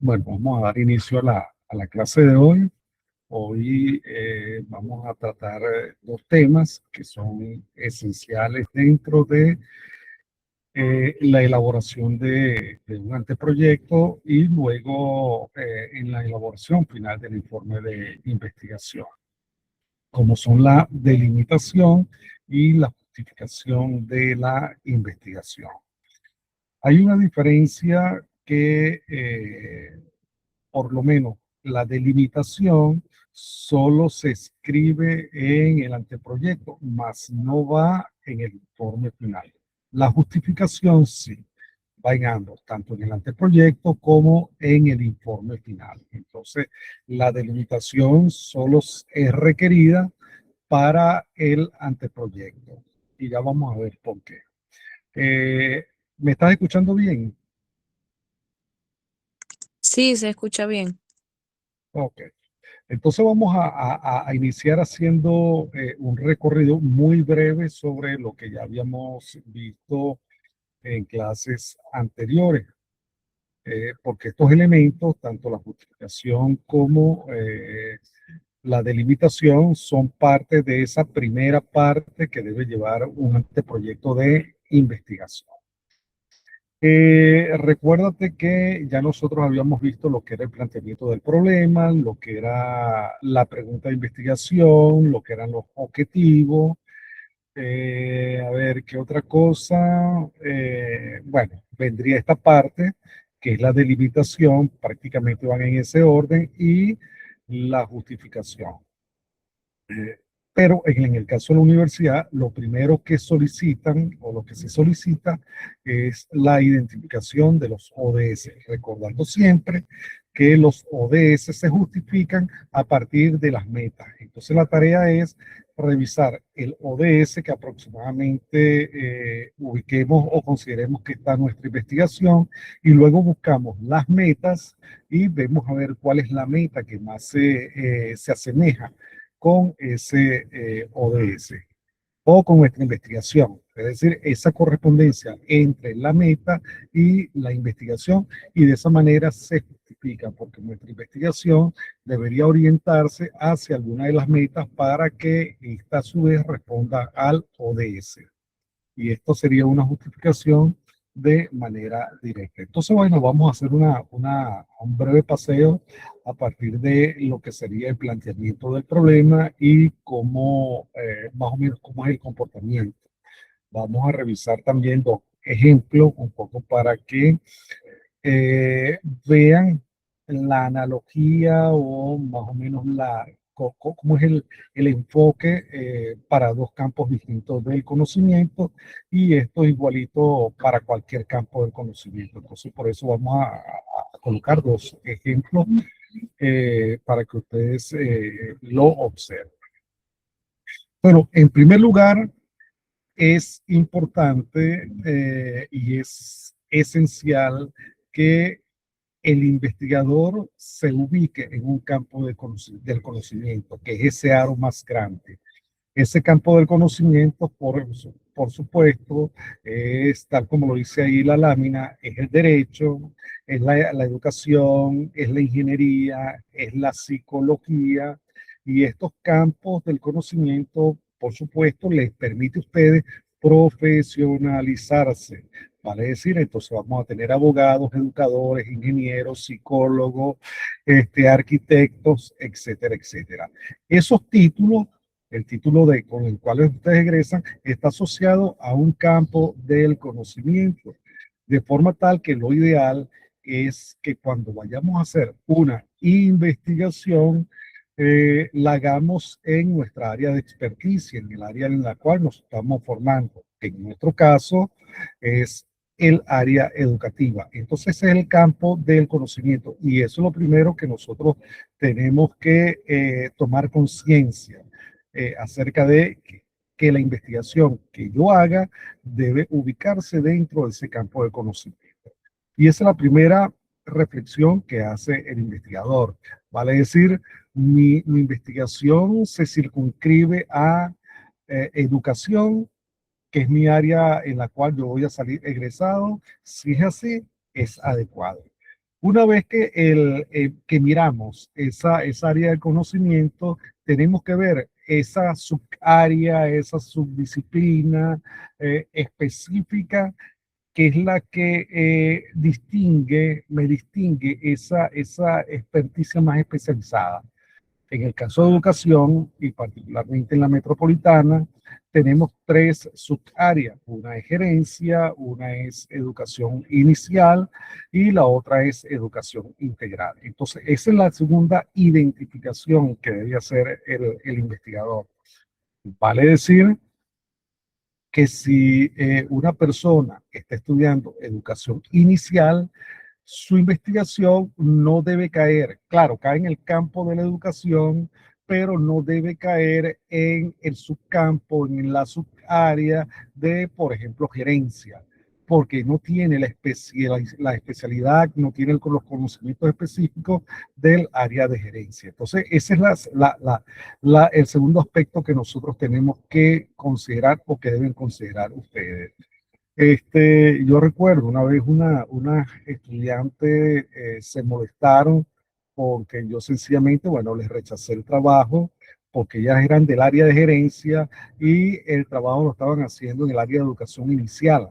Bueno, vamos a dar inicio a la clase de hoy. Hoy vamos a tratar dos temas que son esenciales dentro de la elaboración de un anteproyecto y luego en la elaboración final del informe de investigación, como son la delimitación y la justificación de la investigación. Hay una diferencia que por lo menos la delimitación solo se escribe en el anteproyecto, más no va en el informe final. La justificación sí, va en ambos, tanto en el anteproyecto como en el informe final. Entonces, la delimitación solo es requerida para el anteproyecto. Y ya vamos a ver por qué. ¿Me estás escuchando bien? Sí, se escucha bien. Ok. Entonces vamos a iniciar haciendo un recorrido muy breve sobre lo que ya habíamos visto en clases anteriores, porque estos elementos, tanto la justificación como la delimitación, son parte de esa primera parte que debe llevar un anteproyecto de investigación. Recuérdate que ya nosotros habíamos visto lo que era el planteamiento del problema, lo que era la pregunta de investigación, lo que eran los objetivos. A ver, ¿qué otra cosa? Bueno, vendría esta parte, que es la delimitación, prácticamente van en ese orden, y la justificación. Pero en el caso de la universidad, lo primero que solicitan o lo que se solicita es la identificación de los ODS, recordando siempre que los ODS se justifican a partir de las metas. Entonces la tarea es revisar el ODS que aproximadamente ubiquemos o consideremos que está en nuestra investigación y luego buscamos las metas y vemos a ver cuál es la meta que más se asemeja con ese ODS o con nuestra investigación. Es decir, esa correspondencia entre la meta y la investigación, y de esa manera se justifica, porque nuestra investigación debería orientarse hacia alguna de las metas para que esta a su vez responda al ODS. Y esto sería una justificación de manera directa. Entonces, bueno, vamos a hacer un breve paseo a partir de lo que sería el planteamiento del problema y cómo, más o menos, cómo es el comportamiento. Vamos a revisar también dos ejemplos, un poco para que vean la analogía o más o menos cómo es el enfoque para dos campos distintos del conocimiento, y esto es igualito para cualquier campo del conocimiento. Entonces, por eso vamos a colocar dos ejemplos para que ustedes lo observen. Bueno, en primer lugar, es importante y es esencial que el investigador se ubique en un campo del conocimiento, que es ese aro más grande. Ese campo del conocimiento, por supuesto, es tal como lo dice ahí la lámina, es el derecho, es la educación, es la ingeniería, es la psicología, y estos campos del conocimiento, por supuesto, les permite a ustedes profesionalizarse. Vale decir, entonces vamos a tener abogados, educadores, ingenieros, psicólogos, arquitectos, etcétera, etcétera. Esos títulos, el título con el cual ustedes egresan, está asociado a un campo del conocimiento, de forma tal que lo ideal es que cuando vayamos a hacer una investigación, la hagamos en nuestra área de experticia, en el área en la cual nos estamos formando. En nuestro caso es el área educativa. Entonces ese es el campo del conocimiento, y eso es lo primero que nosotros tenemos que tomar conciencia acerca de que la investigación que yo haga debe ubicarse dentro de ese campo de conocimiento. Y esa es la primera reflexión que hace el investigador. Vale decir, mi investigación se circunscribe a educación, que es mi área en la cual yo voy a salir egresado. Si es así, es adecuado. Una vez que miramos esa área de conocimiento, tenemos que ver esa subárea, esa subdisciplina específica que es la que me distingue esa experticia más especializada. En el caso de educación, y particularmente en la metropolitana, tenemos tres subáreas. Una es gerencia, una es educación inicial y la otra es educación integral. Entonces, esa es la segunda identificación que debe hacer el investigador. Vale decir que si una persona está estudiando educación inicial, su investigación no debe caer, claro, cae en el campo de la educación, pero no debe caer en el subcampo, en la subárea de, por ejemplo, gerencia, porque no tiene la especialidad, no tiene los conocimientos específicos del área de gerencia. Entonces, ese es el segundo aspecto que nosotros tenemos que considerar o que deben considerar ustedes. Yo recuerdo una vez una estudiante se molestaron porque yo sencillamente, bueno, les rechacé el trabajo porque ellas eran del área de gerencia y el trabajo lo estaban haciendo en el área de educación inicial.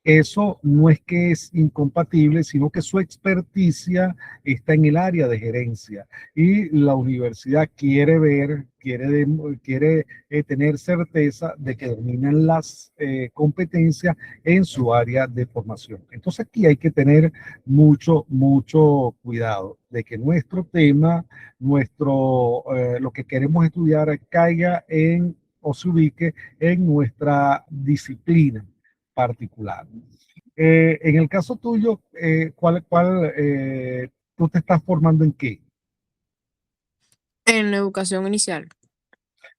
Eso no es que es incompatible, sino que su experticia está en el área de gerencia y la universidad quiere ver, quiere tener certeza de que dominan las competencias en su área de formación. Entonces aquí hay que tener mucho cuidado de que nuestro tema, lo que queremos estudiar caiga en o se ubique en nuestra disciplina particular. En el caso tuyo, tú te estás formando en qué? En educación inicial.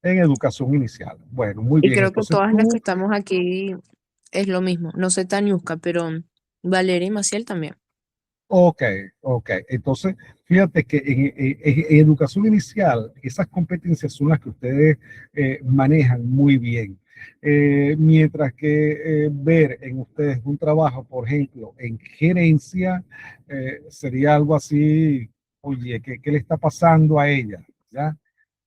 En educación inicial. Bueno, muy Y bien. creo que Entonces todas las que tú, estamos aquí es lo mismo. No sé Taniuska, pero Valeria y Maciel también. ok, ok. Entonces, fíjate que en educación inicial, esas competencias son las que ustedes manejan muy bien. Mientras que ver en ustedes un trabajo, por ejemplo, en gerencia, sería algo así, oye, ¿qué le está pasando a ella? ¿Ya?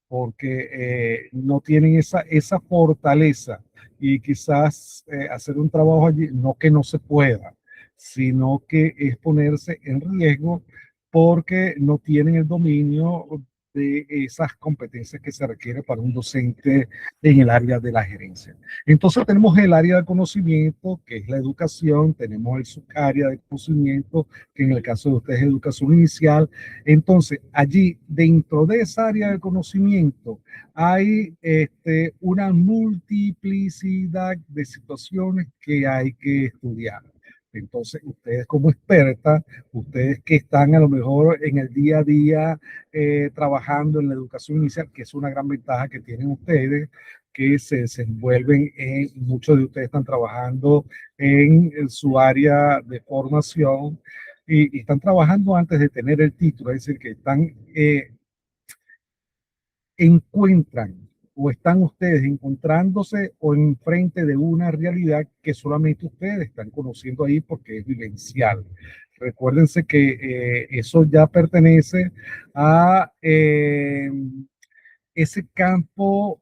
Porque no tienen esa fortaleza y quizás hacer un trabajo allí, no que no se pueda, sino que es ponerse en riesgo porque no tienen el dominio de esas competencias que se requiere para un docente en el área de la gerencia. Entonces tenemos el área de conocimiento, que es la educación, tenemos el subárea de conocimiento, que en el caso de ustedes es educación inicial. Entonces, allí, dentro de esa área de conocimiento, hay una multiplicidad de situaciones que hay que estudiar. Entonces, ustedes como expertas, ustedes que están a lo mejor en el día a día trabajando en la educación inicial, que es una gran ventaja que tienen ustedes, que se desenvuelven muchos de ustedes están trabajando en su área de formación y están trabajando antes de tener el título, es decir, que encuentran o están ustedes encontrándose o enfrente de una realidad que solamente ustedes están conociendo ahí porque es vivencial. Recuérdense que eso ya pertenece a ese campo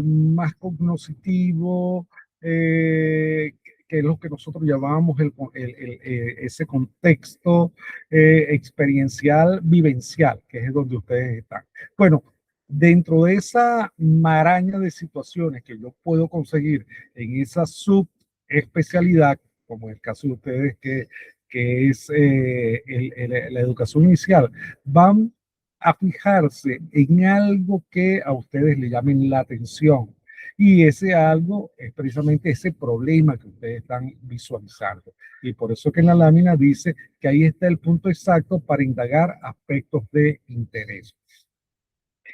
más cognoscitivo, que es lo que nosotros llamábamos ese contexto experiencial, vivencial, que es donde ustedes están. Bueno, dentro de esa maraña de situaciones que yo puedo conseguir en esa subespecialidad, como en el caso de ustedes que es la educación inicial, van a fijarse en algo que a ustedes le llamen la atención. Y ese algo es precisamente ese problema que ustedes están visualizando. Y por eso que en la lámina dice que ahí está el punto exacto para indagar aspectos de interés.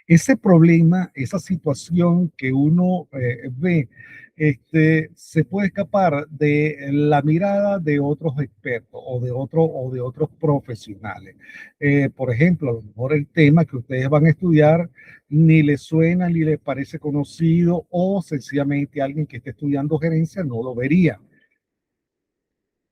Ese problema, esa situación que uno ve, se puede escapar de la mirada de otros expertos o de otros profesionales. Por ejemplo, a lo mejor el tema que ustedes van a estudiar ni les suena ni les parece conocido o sencillamente alguien que esté estudiando gerencia no lo vería.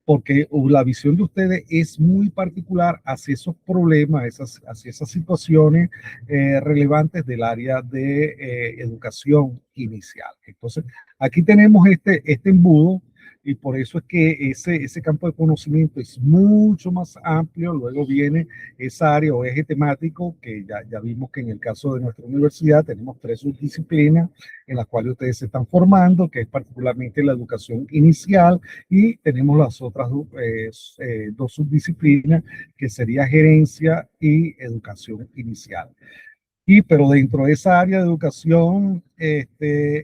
porque la visión de ustedes es muy particular hacia esos problemas, hacia esas situaciones relevantes del área de educación inicial. Entonces, aquí tenemos este embudo y por eso es que ese campo de conocimiento es mucho más amplio. Luego viene esa área o eje temático que ya vimos que en el caso de nuestra universidad tenemos 3 subdisciplinas en las cuales ustedes se están formando, que es particularmente la educación inicial, y tenemos las otras 2 subdisciplinas, que sería gerencia y educación inicial. Pero dentro de esa área de educación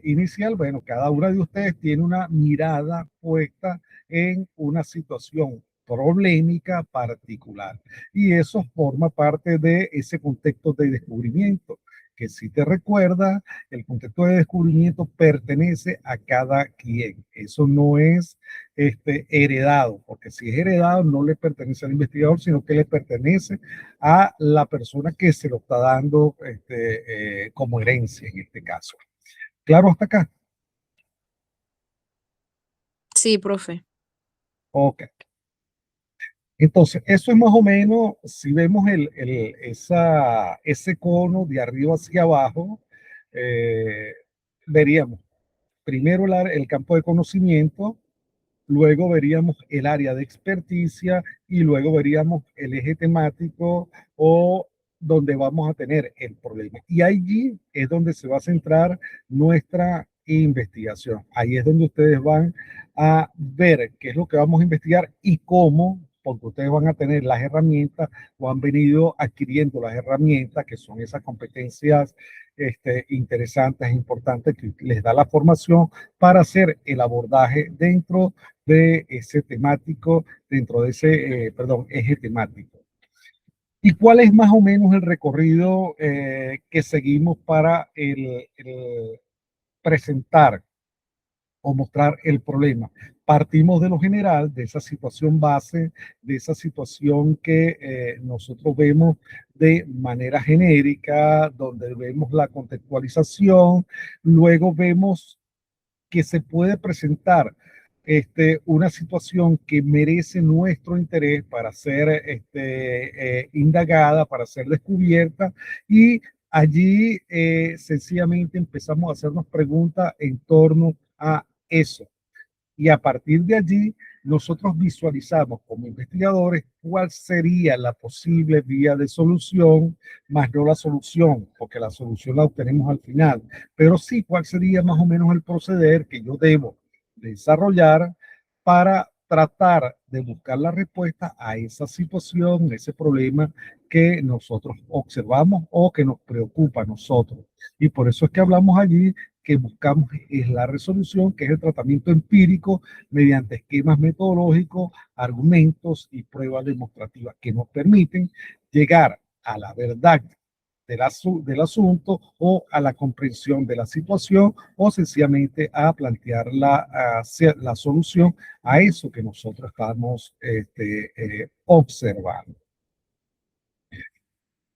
inicial, bueno, cada una de ustedes tiene una mirada puesta en una situación problemática particular. Y eso forma parte de ese contexto de descubrimiento, que si te recuerda, el contexto de descubrimiento pertenece a cada quien. Eso no es heredado, porque si es heredado no le pertenece al investigador, sino que le pertenece a la persona que se lo está dando como herencia en este caso. ¿Claro hasta acá? Sí, profe. Ok. Entonces, eso es más o menos, si vemos ese cono de arriba hacia abajo, eh, veríamos primero el campo de conocimiento, luego veríamos el área de experticia y luego veríamos el eje temático o donde vamos a tener el problema. Y allí es donde se va a centrar nuestra investigación. Ahí es donde ustedes van a ver qué es lo que vamos a investigar y cómo, porque ustedes van a tener las herramientas o han venido adquiriendo las herramientas, que son esas competencias interesantes e importantes que les da la formación para hacer el abordaje dentro de ese temático, dentro de ese, eje temático. ¿Y cuál es más o menos el recorrido que seguimos para el presentar o mostrar el problema? Partimos de lo general, de esa situación base, de esa situación que nosotros vemos de manera genérica, donde vemos la contextualización, luego vemos que se puede presentar una situación que merece nuestro interés para ser indagada, para ser descubierta, y allí sencillamente empezamos a hacernos preguntas en torno a eso. Y a partir de allí, nosotros visualizamos como investigadores cuál sería la posible vía de solución, más no la solución, porque la solución la obtenemos al final, pero sí cuál sería más o menos el proceder que yo debo desarrollar para tratar de buscar la respuesta a esa situación, ese problema que nosotros observamos o que nos preocupa a nosotros. Y por eso es que hablamos allí que buscamos es la resolución, que es el tratamiento empírico mediante esquemas metodológicos, argumentos y pruebas demostrativas que nos permiten llegar a la verdad del asunto o a la comprensión de la situación o sencillamente a plantear la solución a eso que nosotros estamos observando.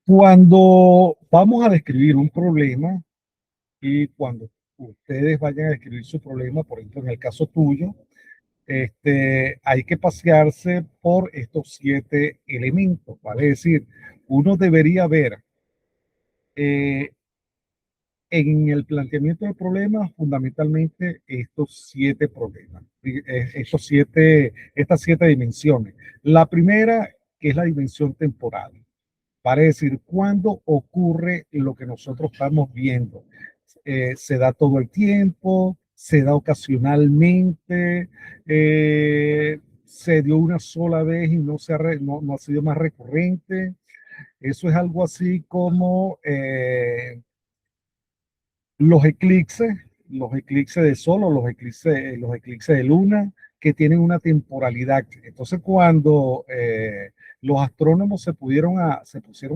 Cuando vamos a describir un problema y cuando ustedes vayan a describir su problema, por ejemplo, en el caso tuyo, hay que pasearse por estos 7 elementos, ¿vale? Es decir, uno debería ver en el planteamiento del problema fundamentalmente estos 7 problemas, estas 7 dimensiones. La primera, que es la dimensión temporal, para decir cuándo ocurre lo que nosotros estamos viendo. Se da todo el tiempo, se da ocasionalmente, se dio una sola vez y no ha sido más recurrente. Eso es algo así como los eclipses de sol o los eclipses de luna, que tienen una temporalidad. Entonces, cuando los astrónomos se pusieron a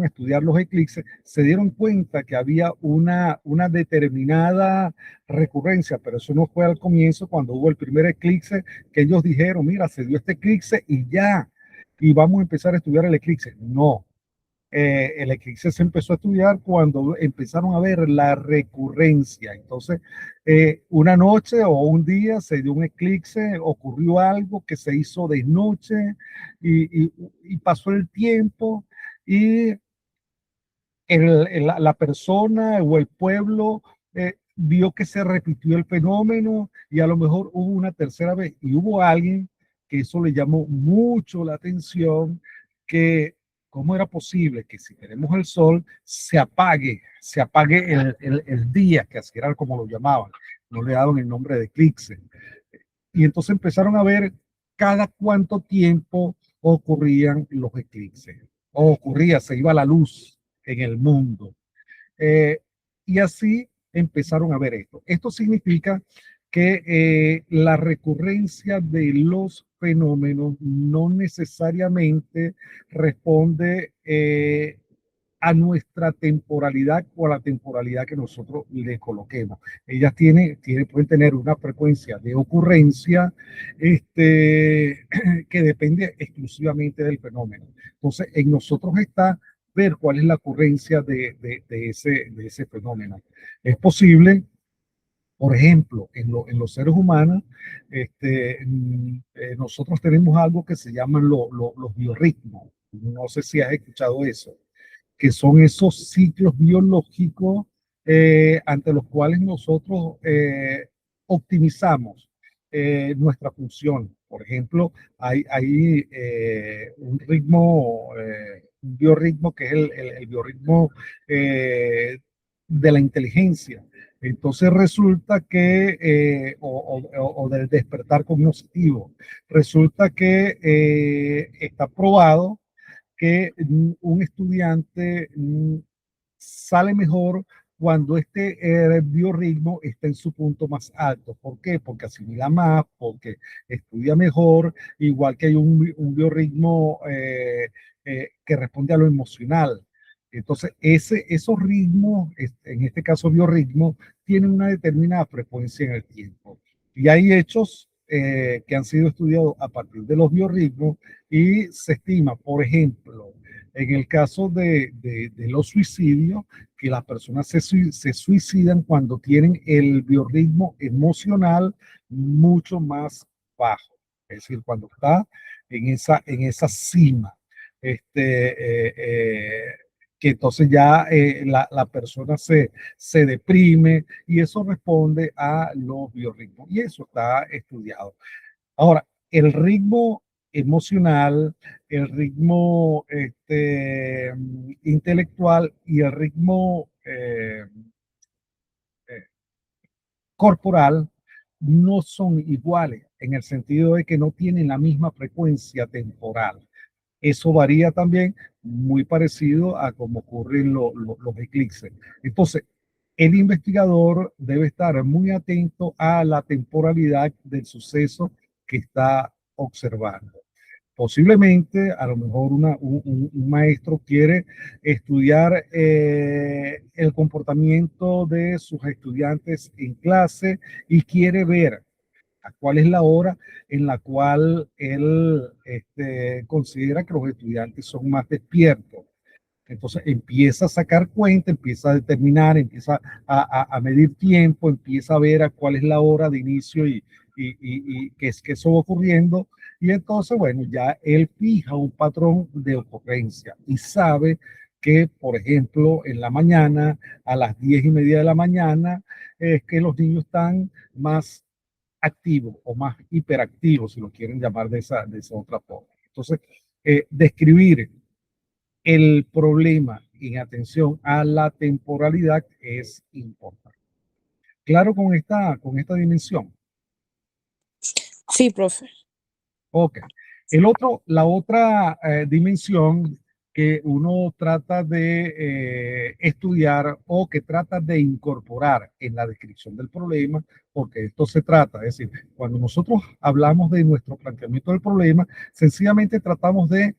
estudiar los eclipses, se dieron cuenta que había una determinada recurrencia, pero eso no fue al comienzo, cuando hubo el primer eclipse, que ellos dijeron, mira, se dio este eclipse y ya, y vamos a empezar a estudiar el eclipse. No, el eclipse se empezó a estudiar cuando empezaron a ver la recurrencia. Entonces, una noche o un día se dio un eclipse, ocurrió algo que se hizo de noche y pasó el tiempo y la persona o el pueblo vio que se repitió el fenómeno y a lo mejor hubo una tercera vez y hubo alguien que eso le llamó mucho la atención, que cómo era posible que si tenemos el sol se apague el día, que así era como lo llamaban, no le daban el nombre de eclipse. Y entonces empezaron a ver cada cuánto tiempo ocurrían los eclipses, o ocurría, se iba la luz en el mundo. Eh, y así empezaron a ver esto. Esto significa que la recurrencia de los fenómenos no necesariamente responde a nuestra temporalidad o a la temporalidad que nosotros le coloquemos. Ellas pueden tener una frecuencia de ocurrencia que depende exclusivamente del fenómeno. Entonces, en nosotros está ver cuál es la ocurrencia de ese fenómeno. Es posible, por ejemplo, en los seres humanos, nosotros tenemos algo que se llaman los biorritmos. No sé si has escuchado eso, que son esos ciclos biológicos ante los cuales nosotros optimizamos nuestra función. Por ejemplo, hay un biorritmo que es el biorritmo de la inteligencia. Entonces resulta que, o del despertar cognitivo, resulta que está probado que un estudiante sale mejor cuando este biorritmo está en su punto más alto. ¿Por qué? Porque asimila más, porque estudia mejor, igual que hay un biorritmo que responde a lo emocional. Entonces, esos ritmos, en este caso biorritmos, tienen una determinada frecuencia en el tiempo. Y hay hechos que han sido estudiados a partir de los biorritmos y se estima, por ejemplo, en el caso de los suicidios, que las personas se suicidan cuando tienen el biorritmo emocional mucho más bajo, es decir, cuando está en esa cima, que entonces ya la persona se deprime y eso responde a los biorritmos y eso está estudiado. Ahora, el ritmo emocional, el ritmo intelectual y el ritmo eh, corporal no son iguales en el sentido de que no tienen la misma frecuencia temporal. Eso varía también muy parecido a cómo ocurren los eclipses. Entonces, el investigador debe estar muy atento a la temporalidad del suceso que está observando. Posiblemente, a lo mejor un maestro quiere estudiar el comportamiento de sus estudiantes en clase y quiere ver a cuál es la hora en la cual él considera que los estudiantes son más despiertos. Entonces empieza a sacar cuenta, empieza a determinar, empieza a medir tiempo, empieza a ver a cuál es la hora de inicio y qué es que eso va ocurriendo. Y entonces, bueno, ya él fija un patrón de ocurrencia y sabe que, por ejemplo, en la mañana, a las 10:30 de la mañana, es que los niños están más activos o más hiperactivos, si lo quieren llamar de esa otra forma. Entonces, describir el problema en atención a la temporalidad es importante. Claro con esta dimensión. Sí, profe. Ok. La otra dimensión que uno trata de estudiar o que trata de incorporar en la descripción del problema, porque esto se trata, es decir, cuando nosotros hablamos de nuestro planteamiento del problema, sencillamente tratamos de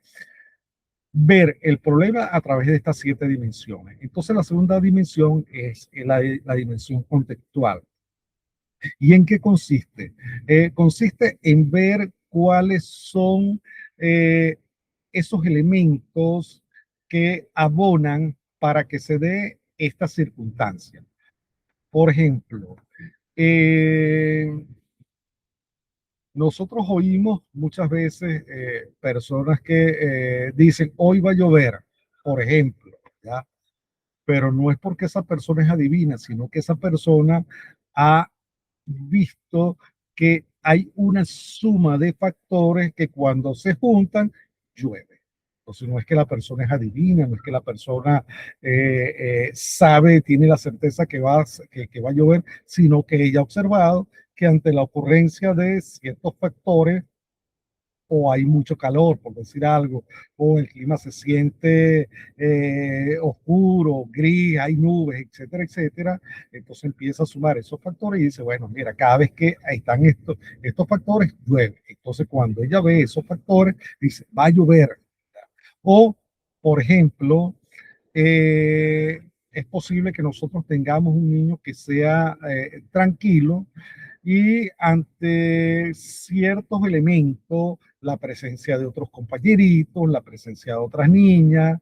ver el problema a través de estas 7 dimensiones. Entonces, la segunda dimensión es la dimensión contextual. ¿Y en qué consiste? Consiste en ver cuáles son esos elementos que abonan para que se dé esta circunstancia. Por ejemplo, nosotros oímos muchas veces personas que dicen, hoy va a llover, por ejemplo, ¿ya? Pero no es porque esa persona es adivina, sino que esa persona ha visto que hay una suma de factores que cuando se juntan, llueve. Entonces no es que la persona es adivina, no es que la persona sabe, tiene la certeza que va a llover, sino que ella ha observado que ante la ocurrencia de ciertos factores, o hay mucho calor, por decir algo, o el clima se siente oscuro, gris, hay nubes, etcétera, etcétera. Entonces empieza a sumar esos factores y dice, bueno, mira, cada vez que están estos factores, llueve. Entonces cuando ella ve esos factores, dice, va a llover. O, por ejemplo, es posible que nosotros tengamos un niño que sea tranquilo y ante ciertos elementos, la presencia de otros compañeritos, la presencia de otras niñas,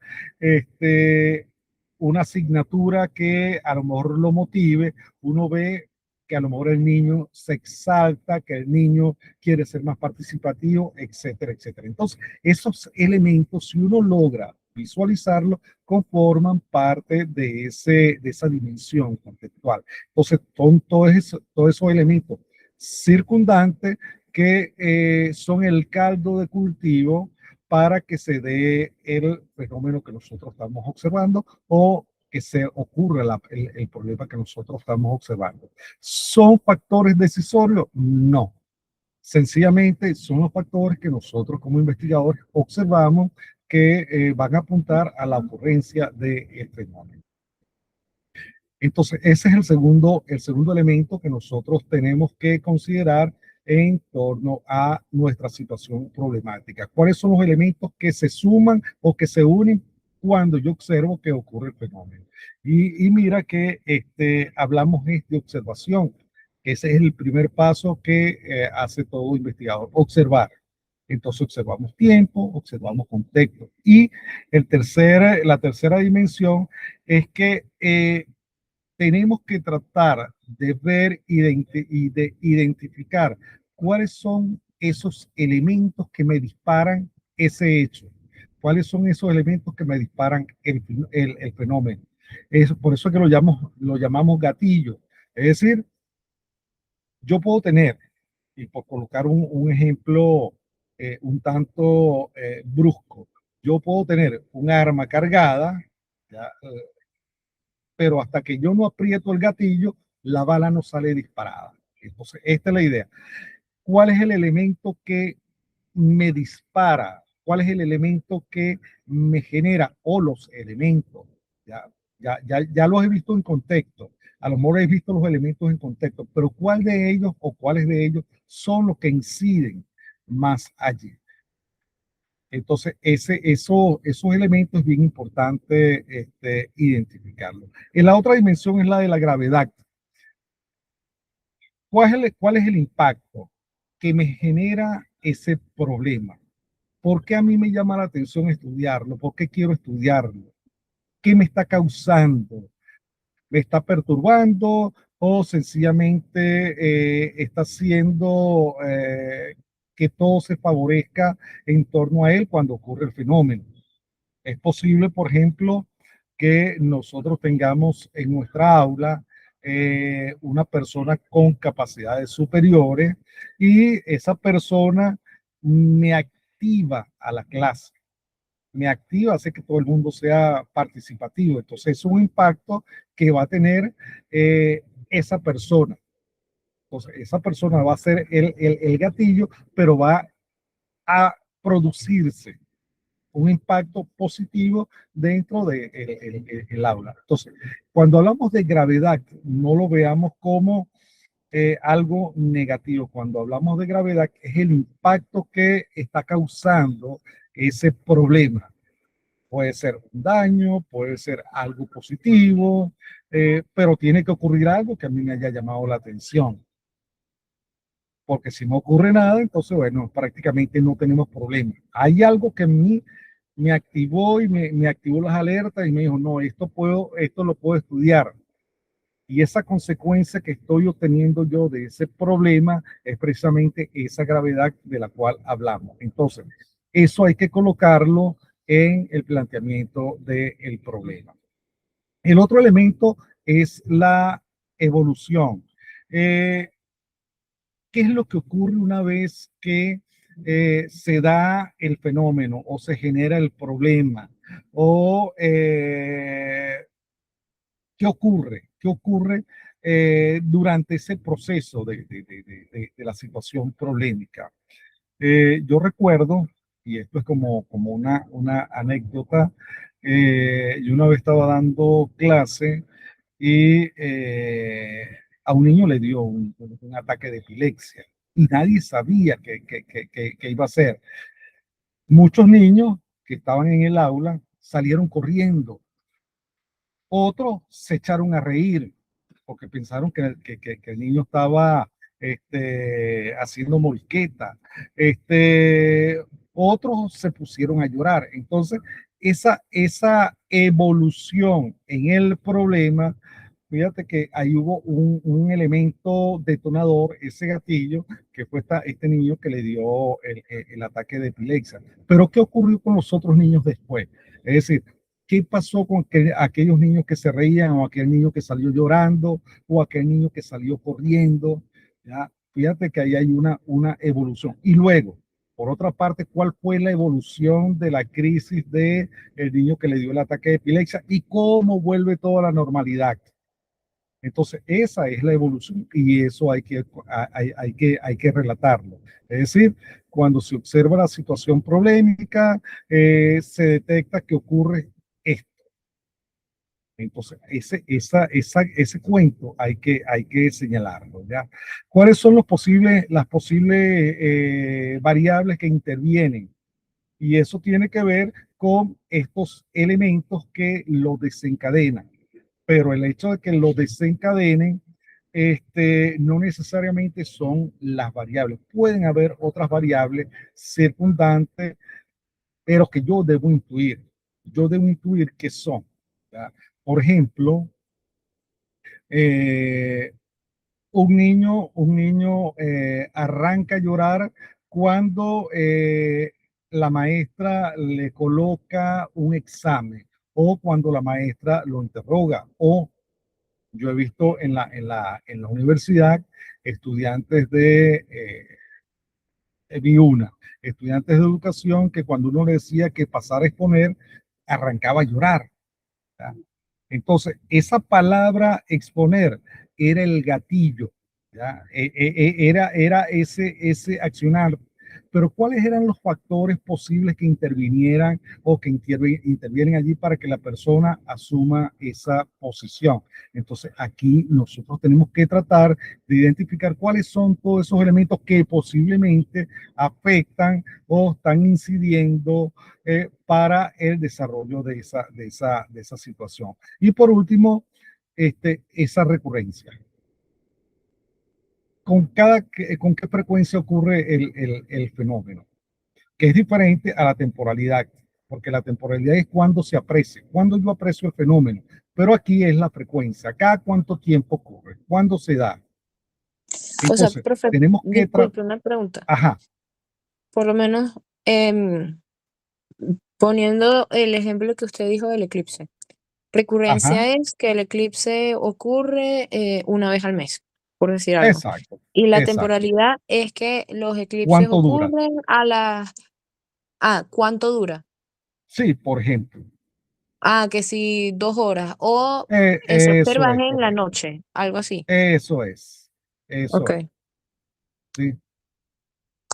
una asignatura que a lo mejor lo motive, uno ve que a lo mejor el niño se exalta, que el niño quiere ser más participativo, etcétera, etcétera. Entonces, esos elementos, si uno logra visualizarlo, conforman parte de esa dimensión conceptual. Entonces, son todos esos elementos circundantes que son el caldo de cultivo para que se dé el fenómeno que nosotros estamos observando o que se ocurra el problema que nosotros estamos observando. ¿Son factores decisorios? No. Sencillamente son los factores que nosotros como investigadores observamos que van a apuntar a la ocurrencia del fenómeno. Entonces, ese es el segundo elemento que nosotros tenemos que considerar en torno a nuestra situación problemática. ¿Cuáles son los elementos que se suman o que se unen cuando yo observo que ocurre el fenómeno? Y mira que hablamos de observación. Ese es el primer paso que hace todo investigador, observar. Entonces observamos tiempo, observamos contexto. Y la tercera dimensión es que tenemos que tratar de ver y de identificar cuáles son esos elementos que me disparan ese hecho, cuáles son esos elementos que me disparan el fenómeno. Es por eso que lo llamamos gatillo. Es decir, yo puedo tener, y por colocar un ejemplo un tanto brusco, yo puedo tener un arma cargada, ya, pero hasta que yo no aprieto el gatillo, la bala no sale disparada. Entonces, esta es la idea. ¿Cuál es el elemento que me dispara? ¿Cuál es el elemento que me genera? O los elementos. Ya los he visto en contexto. A lo mejor he visto los elementos en contexto, pero ¿cuál de ellos o cuáles de ellos son los que inciden más allí? Entonces, esos elementos es bien importante identificarlos. En la otra dimensión es la de la gravedad. ¿Cuál es el impacto que me genera ese problema? ¿Por qué a mí me llama la atención estudiarlo? ¿Por qué quiero estudiarlo? ¿Qué me está causando? ¿Me está perturbando o sencillamente está haciendo que todo se favorezca en torno a él cuando ocurre el fenómeno? Es posible, por ejemplo, que nosotros tengamos en nuestra aula una persona con capacidades superiores y esa persona me activa a la clase, me activa, hace que todo el mundo sea participativo. Entonces es un impacto que va a tener esa persona. Entonces esa persona va a ser el gatillo, pero va a producirse un impacto positivo dentro del el aula. Entonces, cuando hablamos de gravedad, no lo veamos como algo negativo. Cuando hablamos de gravedad, es el impacto que está causando ese problema. Puede ser un daño, puede ser algo positivo, pero tiene que ocurrir algo que a mí me haya llamado la atención. Porque si no ocurre nada, entonces, bueno, prácticamente no tenemos problema. Hay algo que a mí me activó y me activó las alertas y me dijo, no, esto lo puedo estudiar. Y esa consecuencia que estoy obteniendo yo de ese problema es precisamente esa gravedad de la cual hablamos. Entonces, eso hay que colocarlo en el planteamiento del problema. El otro elemento es la evolución. Eh, ¿Qué es lo que ocurre una vez que se da el fenómeno o se genera el problema? O ¿qué ocurre? ¿Qué ocurre durante ese proceso de la situación problemática? Yo recuerdo, y esto es como una anécdota, yo una vez estaba dando clase y a un niño le dio un ataque de epilepsia y nadie sabía qué iba a hacer. Muchos niños que estaban en el aula salieron corriendo, otros se echaron a reír porque pensaron que el niño estaba haciendo morisqueta. Otros se pusieron a llorar. Entonces, esa evolución en el problema, fíjate que ahí hubo un elemento detonador, ese gatillo, que fue este niño que le dio el ataque de epilepsia. Pero, ¿qué ocurrió con los otros niños después? Es decir, ¿qué pasó con aquellos niños que se reían o aquel niño que salió llorando o aquel niño que salió corriendo? ¿Ya? Fíjate que ahí hay una evolución. Y luego, por otra parte, ¿cuál fue la evolución de la crisis del niño que le dio el ataque de epilepsia y cómo vuelve toda la normalidad? Entonces, esa es la evolución y eso hay que relatarlo. Es decir, cuando se observa la situación problemática, se detecta que ocurre esto. Entonces, ese cuento hay que señalarlo, ¿ya? ¿Cuáles son las posibles variables que intervienen? Y eso tiene que ver con estos elementos que lo desencadenan. Pero el hecho de que lo desencadenen no necesariamente son las variables. Pueden haber otras variables circundantes, pero que yo debo intuir. Yo debo intuir qué son. ¿Ya? Por ejemplo, eh, un niño arranca a llorar cuando la maestra le coloca un examen o cuando la maestra lo interroga. O yo he visto en la universidad estudiantes vi una, estudiantes de educación que cuando uno le decía que pasara a exponer, arrancaba a llorar. ¿Ya? Entonces, esa palabra exponer era el gatillo, ¿ya? Era ese accionar. Pero ¿cuáles eran los factores posibles que intervinieran o que intervienen allí para que la persona asuma esa posición? Entonces, aquí nosotros tenemos que tratar de identificar cuáles son todos esos elementos que posiblemente afectan o están incidiendo para el desarrollo de esa situación. Y por último, esa recurrencia. ¿Con qué frecuencia ocurre el fenómeno? Que es diferente a la temporalidad, porque la temporalidad es cuando se aprecia, cuando yo aprecio el fenómeno, pero aquí es la frecuencia, cada cuánto tiempo ocurre, cuándo se da. O sea, Entonces, profe, tenemos que... disculpe una pregunta. Ajá, Por lo menos, poniendo el ejemplo que usted dijo del eclipse. ajá, Recurrencia es que el eclipse ocurre una vez al mes, por decir algo. exacto, Y la exacto. temporalidad es que los eclipses ¿Cuánto dura? ocurren a las... Ah, ¿cuánto dura? Sí, por ejemplo. Que si 2 horas. O se Eso observa es en la correcto. noche, algo así. Eso es. Eso Ok, es. ¿Sí?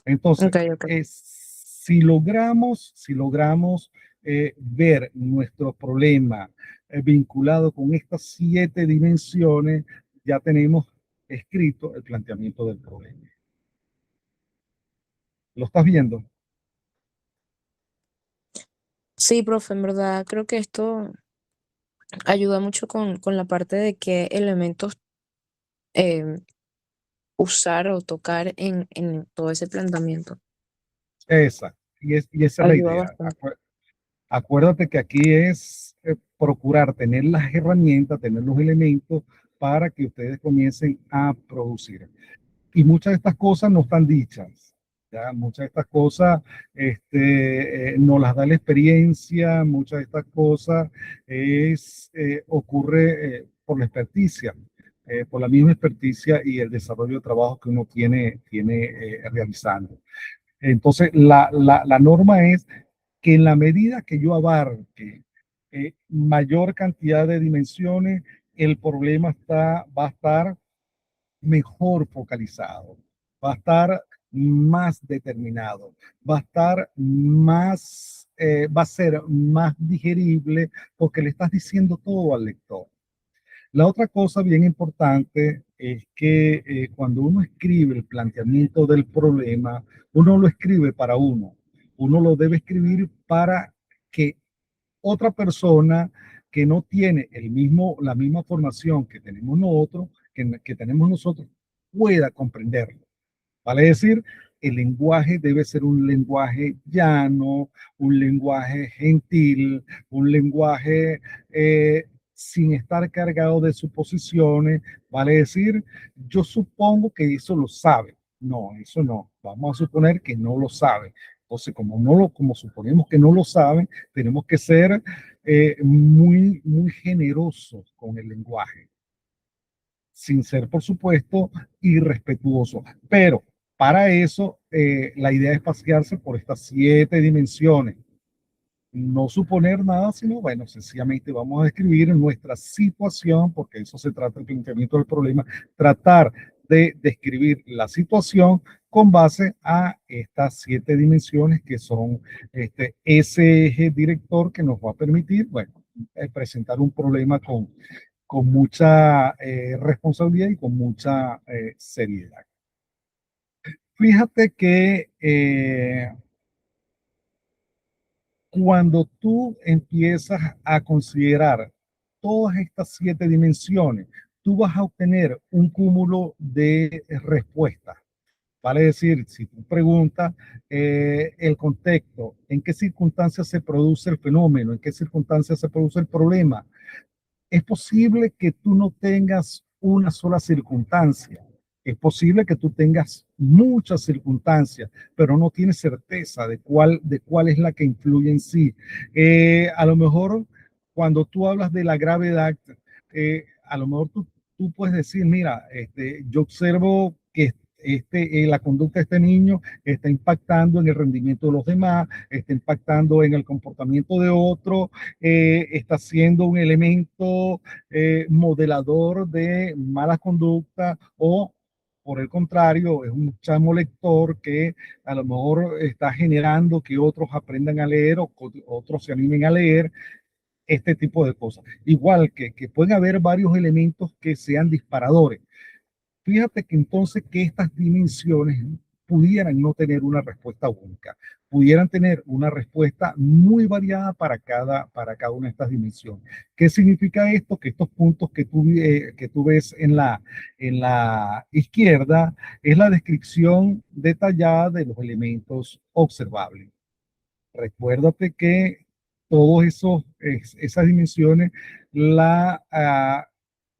Entonces, ok, ok. si logramos ver nuestro problema vinculado con estas 7 dimensiones, ya tenemos escrito el planteamiento del problema. ¿Lo estás viendo? Sí, profe, en verdad creo que esto ayuda mucho con la parte de qué elementos em, usar o tocar en todo ese planteamiento. Esa. Y esa es la Ayuda idea. bastante. Acuérdate que aquí es procurar tener las herramientas, tener los elementos para que ustedes comiencen a producir. Y muchas de estas cosas no están dichas. ¿Ya? Muchas de estas cosas nos las da la experiencia, muchas de estas cosas ocurre por la experticia, por la misma experticia y el desarrollo de trabajo que uno tiene realizando. Entonces, la norma es que en la medida que yo abarque mayor cantidad de dimensiones, el problema va a estar mejor focalizado, va a estar más determinado, va a estar más, va a ser más digerible porque le estás diciendo todo al lector. La otra cosa bien importante es que cuando uno escribe el planteamiento del problema, uno lo escribe para uno. Uno lo debe escribir para que otra persona que no tiene la misma formación que tenemos nosotros, que tenemos nosotros, pueda comprenderlo. Vale decir, el lenguaje debe ser un lenguaje llano, un lenguaje gentil, un lenguaje sin estar cargado de suposiciones. Vale decir, yo supongo que eso lo sabe. No, eso no. Vamos a suponer que no lo sabe. Entonces, como suponemos que no lo saben, tenemos que ser muy generosos con el lenguaje sin ser, por supuesto, irrespetuoso. Pero para eso, la idea es pasearse por estas 7 dimensiones. No suponer nada, sino, bueno, sencillamente vamos a describir nuestra situación, porque eso se trata del planteamiento del problema, tratar de describir la situación con base a estas 7 dimensiones que son ese eje director que nos va a permitir, bueno, presentar un problema con mucha responsabilidad y con mucha seriedad. Fíjate que cuando tú empiezas a considerar todas estas 7 dimensiones, tú vas a obtener un cúmulo de respuestas. Vale decir, si tú preguntas el contexto, en qué circunstancias se produce el fenómeno, en qué circunstancias se produce el problema, es posible que tú no tengas una sola circunstancia. Es posible que tú tengas muchas circunstancias, pero no tienes certeza de cuál es la que influye en sí. A lo mejor cuando tú hablas de la gravedad, a lo mejor tú puedes decir, mira, yo observo que la conducta de este niño está impactando en el rendimiento de los demás, está impactando en el comportamiento de otro, está siendo un elemento modelador de mala conducta o por el contrario, es un chamo lector que a lo mejor está generando que otros aprendan a leer o otros se animen a leer este tipo de cosas. Igual que pueden haber varios elementos que sean disparadores. Fíjate que entonces que estas dimensiones pudieran no tener una respuesta única, pudieran tener una respuesta muy variada para cada una de estas dimensiones. ¿Qué significa esto? Que estos puntos que tú ves en la izquierda es la descripción detallada de los elementos observables. Recuérdate que esas dimensiones las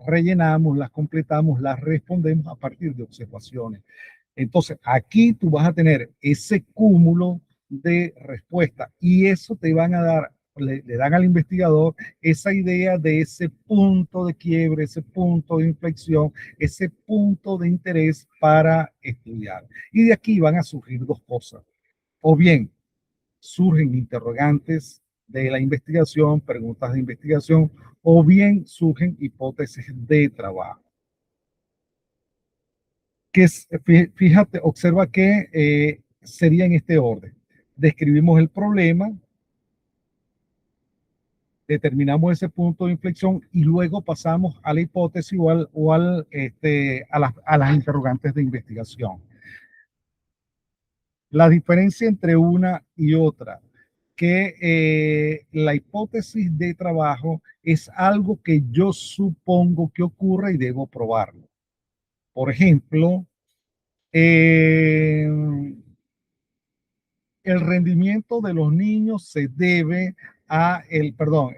rellenamos, las completamos, las respondemos a partir de observaciones. Entonces, aquí tú vas a tener ese cúmulo de respuestas y eso te van a dar, le dan al investigador esa idea de ese punto de quiebre, ese punto de inflexión, ese punto de interés para estudiar. Y de aquí van a surgir dos cosas. O bien, surgen interrogantes de la investigación, preguntas de investigación, o bien surgen hipótesis de trabajo. Fíjate, observa que sería en este orden. Describimos el problema, determinamos ese punto de inflexión y luego pasamos a la hipótesis a las interrogantes de investigación. La diferencia entre una y otra, que la hipótesis de trabajo es algo que yo supongo que ocurre y debo probarlo. Por ejemplo, el rendimiento de los niños se debe perdón,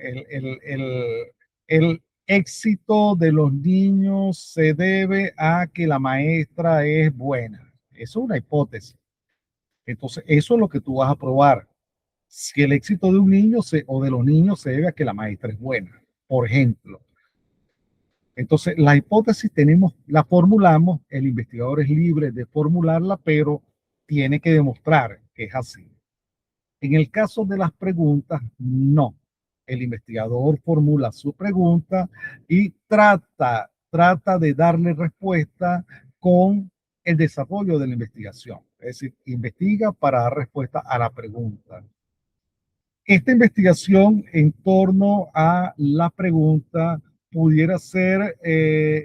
el éxito de los niños se debe a que la maestra es buena. Eso es una hipótesis. Entonces, eso es lo que tú vas a probar. Si el éxito de un niño o de los niños se debe a que la maestra es buena, por ejemplo. Entonces, la hipótesis la formulamos, el investigador es libre de formularla, pero tiene que demostrar que es así. En el caso de las preguntas, no. El investigador formula su pregunta y trata de darle respuesta con el desarrollo de la investigación. Es decir, investiga para dar respuesta a la pregunta. Esta investigación en torno a la pregunta pudiera ser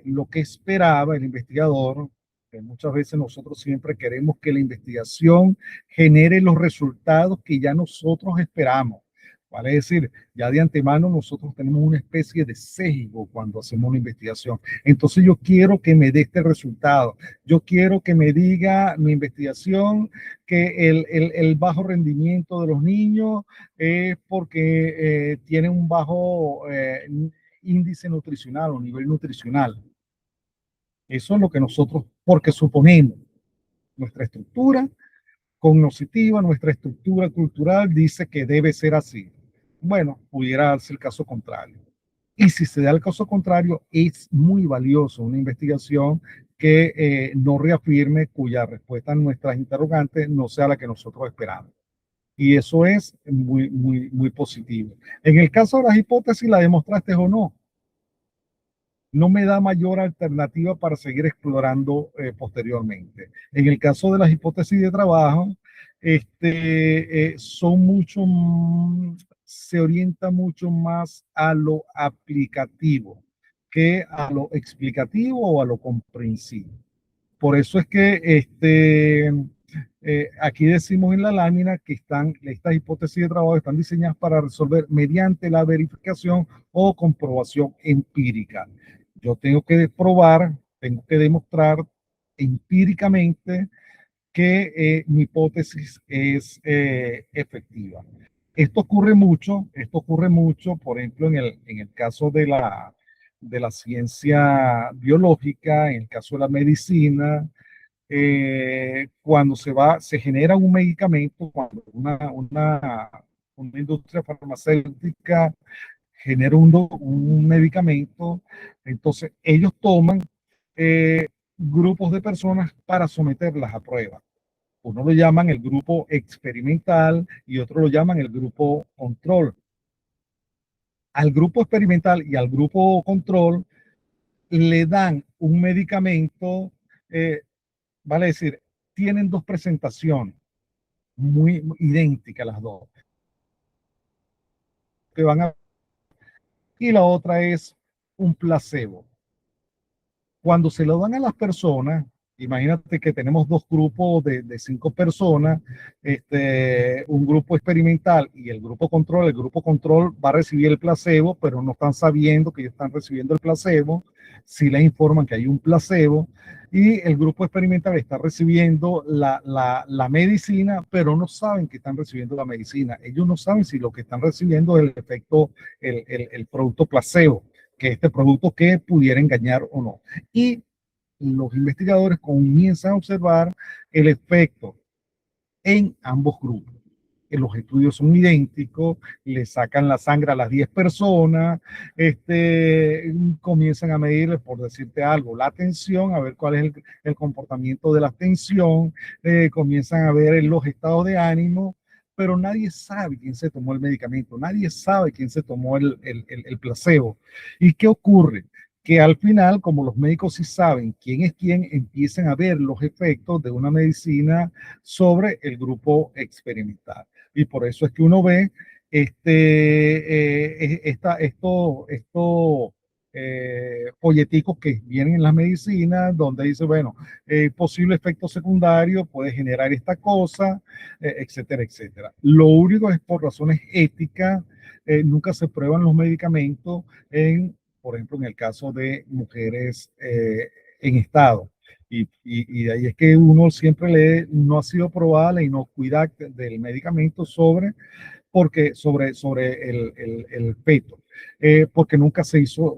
lo que esperaba el investigador, que muchas veces nosotros siempre queremos que la investigación genere los resultados que ya nosotros esperamos. Vale decir, ya de antemano nosotros tenemos una especie de sesgo cuando hacemos una investigación. Entonces yo quiero que me dé este resultado. Yo quiero que me diga mi investigación que el bajo rendimiento de los niños es porque tienen un bajo índice nutricional o nivel nutricional. Eso es lo que nosotros, porque suponemos nuestra estructura cognitiva, nuestra estructura cultural dice que debe ser así. Bueno, pudiera darse el caso contrario. Y si se da el caso contrario, es muy valioso una investigación que no reafirme, cuya respuesta a nuestras interrogantes no sea la que nosotros esperamos. Y eso es muy positivo. En el caso de las hipótesis, ¿la demostraste o no? No me da mayor alternativa para seguir explorando posteriormente. En el caso de las hipótesis de trabajo, se orienta mucho más a lo aplicativo que a lo explicativo o a lo comprensivo. Por eso es que aquí decimos en la lámina que estas hipótesis de trabajo están diseñadas para resolver mediante la verificación o comprobación empírica. Yo tengo que probar, tengo que demostrar empíricamente que mi hipótesis es efectiva. Esto ocurre mucho, por ejemplo, en el caso de la ciencia biológica, en el caso de la medicina, cuando se genera un medicamento, cuando una industria farmacéutica genera un medicamento, entonces ellos toman grupos de personas para someterlas a pruebas. Uno lo llaman el grupo experimental y otro lo llaman el grupo control. Al grupo experimental y al grupo control le dan un medicamento, vale decir, tienen dos presentaciones muy idénticas las dos. Que van a, y la otra es un placebo. Cuando se lo dan a las personas, imagínate que tenemos dos grupos de 5 personas, un grupo experimental y el grupo control va a recibir el placebo, pero no están sabiendo que ellos están recibiendo el placebo, sí les informan que hay un placebo, y el grupo experimental está recibiendo la medicina, pero no saben que están recibiendo la medicina. Ellos no saben si lo que están recibiendo es el efecto, el producto placebo, que este producto que pudiera engañar o no. Y los investigadores comienzan a observar el efecto en ambos grupos. Los estudios son idénticos, le sacan la sangre a las 10 personas, comienzan a medir, por decirte algo, la tensión, a ver cuál es el comportamiento de la tensión, comienzan a ver los estados de ánimo, pero nadie sabe quién se tomó el medicamento, nadie sabe quién se tomó el placebo. ¿Y qué ocurre? Que al final, como los médicos sí saben quién es quién, empiezan a ver los efectos de una medicina sobre el grupo experimental. Y por eso es que uno ve estos folleticos que vienen en las medicinas, donde dice, bueno, posible efecto secundario puede generar esta cosa, etcétera, etcétera. Lo único es por razones éticas, nunca se prueban los medicamentos por ejemplo, en el caso de mujeres en estado. Y de ahí es que uno siempre no ha sido probada la inocuidad del medicamento sobre porque sobre el feto, porque nunca se hizo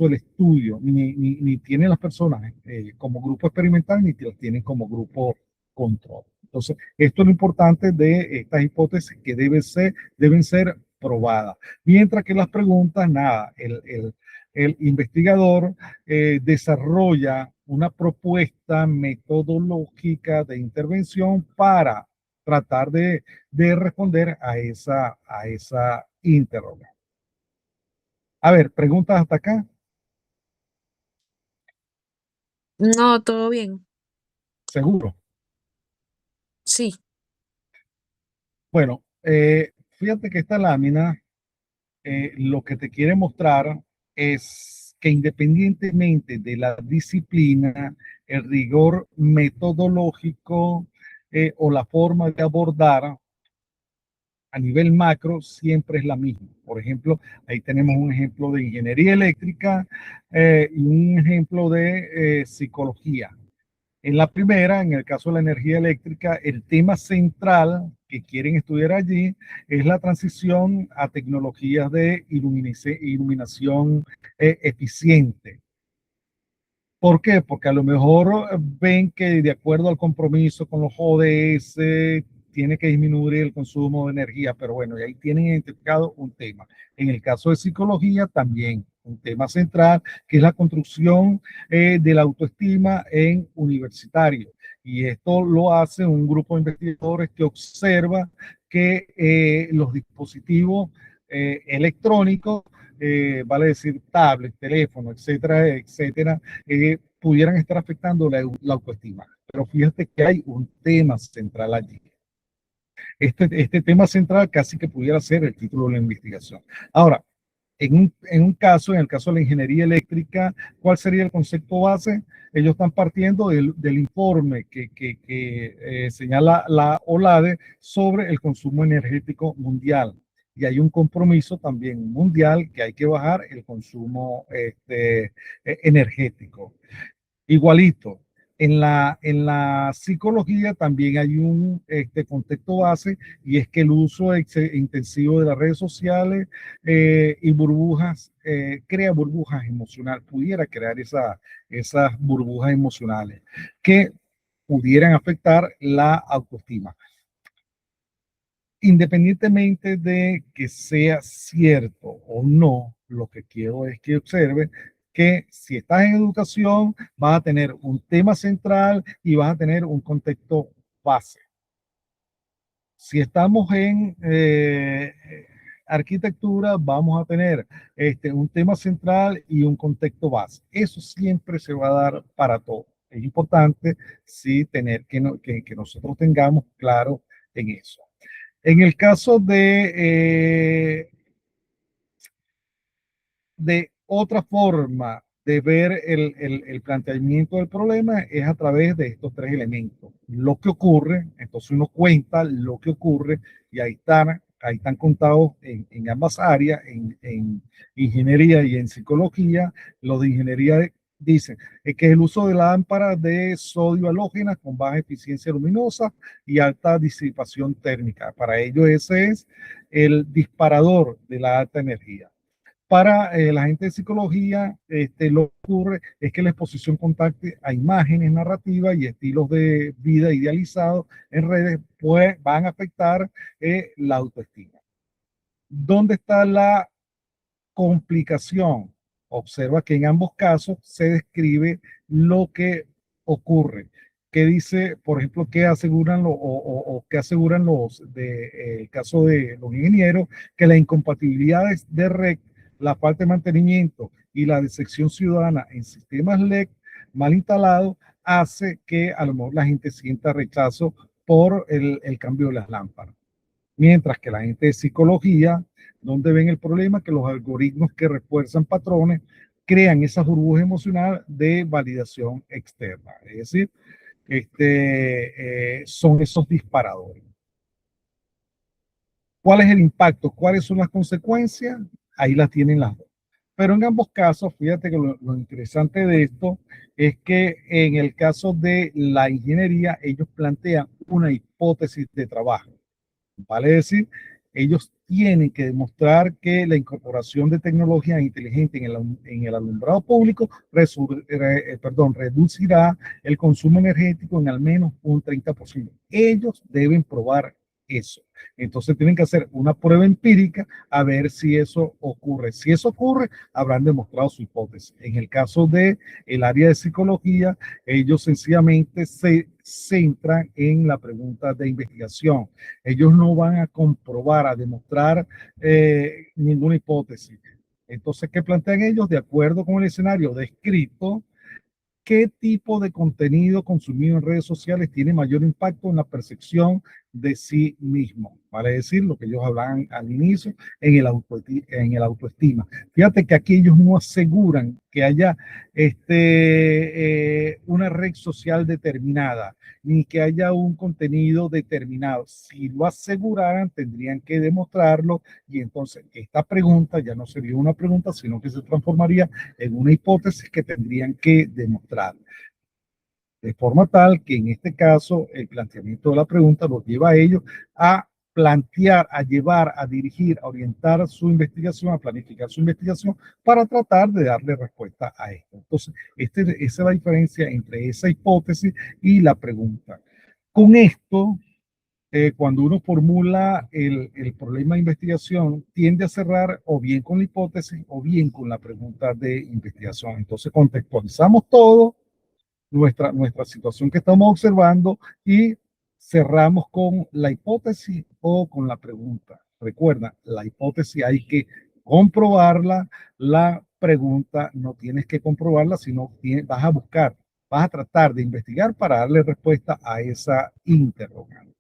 el estudio, ni tienen las personas como grupo experimental, ni las tienen como grupo control. Entonces, esto es lo importante de estas hipótesis que deben ser probadas. Mientras que las preguntas, nada, el investigador desarrolla una propuesta metodológica de intervención para tratar de responder a esa interrogante. A ver, preguntas hasta acá. No, todo bien. Seguro. Sí. Bueno, fíjate que esta lámina lo que te quiere mostrar es que independientemente de la disciplina, el rigor metodológico o la forma de abordar a nivel macro siempre es la misma. Por ejemplo, ahí tenemos un ejemplo de ingeniería eléctrica y un ejemplo de psicología. En la primera, en el caso de la energía eléctrica, el tema central que quieren estudiar allí es la transición a tecnologías de iluminación eficiente. ¿Por qué? Porque a lo mejor ven que de acuerdo al compromiso con los ODS tiene que disminuir el consumo de energía, pero bueno, y ahí tienen identificado un tema. En el caso de psicología también un tema central, que es la construcción de la autoestima en universitarios. Y esto lo hace un grupo de investigadores que observa que los dispositivos electrónicos, vale decir tablet, teléfono, etcétera, etcétera, pudieran estar afectando la autoestima. Pero fíjate que hay un tema central allí. Este tema central casi que pudiera ser el título de la investigación. Ahora, en un caso, en el caso de la ingeniería eléctrica, ¿cuál sería el concepto base? Ellos están partiendo del informe que señala la OLADE sobre el consumo energético mundial. Y hay un compromiso también mundial que hay que bajar el consumo energético. Igualito, en la psicología también hay un contexto base y es que el uso intensivo de las redes sociales y burbujas crea burbujas emocionales, pudiera crear esas burbujas emocionales que pudieran afectar la autoestima. Independientemente de que sea cierto o no, lo que quiero es que observe que si estás en educación, vas a tener un tema central y vas a tener un contexto base. Si estamos en arquitectura, vamos a tener un tema central y un contexto base. Eso siempre se va a dar para todo. Es importante sí tener que nosotros tengamos claro en eso. En el caso de otra forma de ver el planteamiento del problema es a través de estos tres elementos. Lo que ocurre, entonces uno cuenta lo que ocurre y ahí están contados en ambas áreas, en ingeniería y en psicología. Los de ingeniería dicen que el uso de lámparas de sodio halógenas con baja eficiencia luminosa y alta disipación térmica. Para ello ese es el disparador de la alta energía. Para la gente de psicología, lo que ocurre es que la exposición contacte a imágenes narrativas y estilos de vida idealizados en redes pues, van a afectar la autoestima. ¿Dónde está la complicación? Observa que en ambos casos se describe lo que ocurre. ¿Qué dice, por ejemplo, qué aseguran o qué aseguran el caso de los ingenieros? Que las incompatibilidades de red, la falta de mantenimiento y la deserción ciudadana en sistemas LED mal instalados hace que a lo mejor la gente sienta rechazo por el cambio de las lámparas. Mientras que la gente de psicología, donde ven el problema, que los algoritmos que refuerzan patrones crean esa burbuja emocional de validación externa. Es decir, son esos disparadores. ¿Cuál es el impacto? ¿Cuáles son las consecuencias? Ahí las tienen las dos. Pero en ambos casos, fíjate que lo interesante de esto es que en el caso de la ingeniería, ellos plantean una hipótesis de trabajo. Vale decir ellos tienen que demostrar que la incorporación de tecnología inteligente en el alumbrado público reducirá el consumo energético en al menos un 30%. Ellos deben probar eso. Entonces tienen que hacer una prueba empírica a ver si eso ocurre. Si eso ocurre, habrán demostrado su hipótesis. En el caso de el área de psicología, ellos sencillamente se centran en la pregunta de investigación. Ellos no van a comprobar, a demostrar ninguna hipótesis. Entonces, ¿qué plantean ellos? De acuerdo con el escenario descrito, ¿qué tipo de contenido consumido en redes sociales tiene mayor impacto en la percepción de sí mismo? Vale decir, lo que ellos hablaban al inicio en el autoestima. Fíjate que aquí ellos no aseguran que haya una red social determinada, ni que haya un contenido determinado. Si lo aseguraran, tendrían que demostrarlo, y entonces esta pregunta ya no sería una pregunta, sino que se transformaría en una hipótesis que tendrían que demostrar. De forma tal que en este caso el planteamiento de la pregunta los lleva a ellos a plantear, a llevar, a dirigir, a orientar su investigación, a planificar su investigación para tratar de darle respuesta a esto. Entonces, esa es la diferencia entre esa hipótesis y la pregunta. Con esto, cuando uno formula el problema de investigación, tiende a cerrar o bien con la hipótesis o bien con la pregunta de investigación. Entonces, contextualizamos todo, nuestra situación que estamos observando, y cerramos con la hipótesis o con la pregunta. Recuerda, la hipótesis hay que comprobarla, la pregunta no tienes que comprobarla, sino vas a buscar, vas a tratar de investigar para darle respuesta a esa interrogante.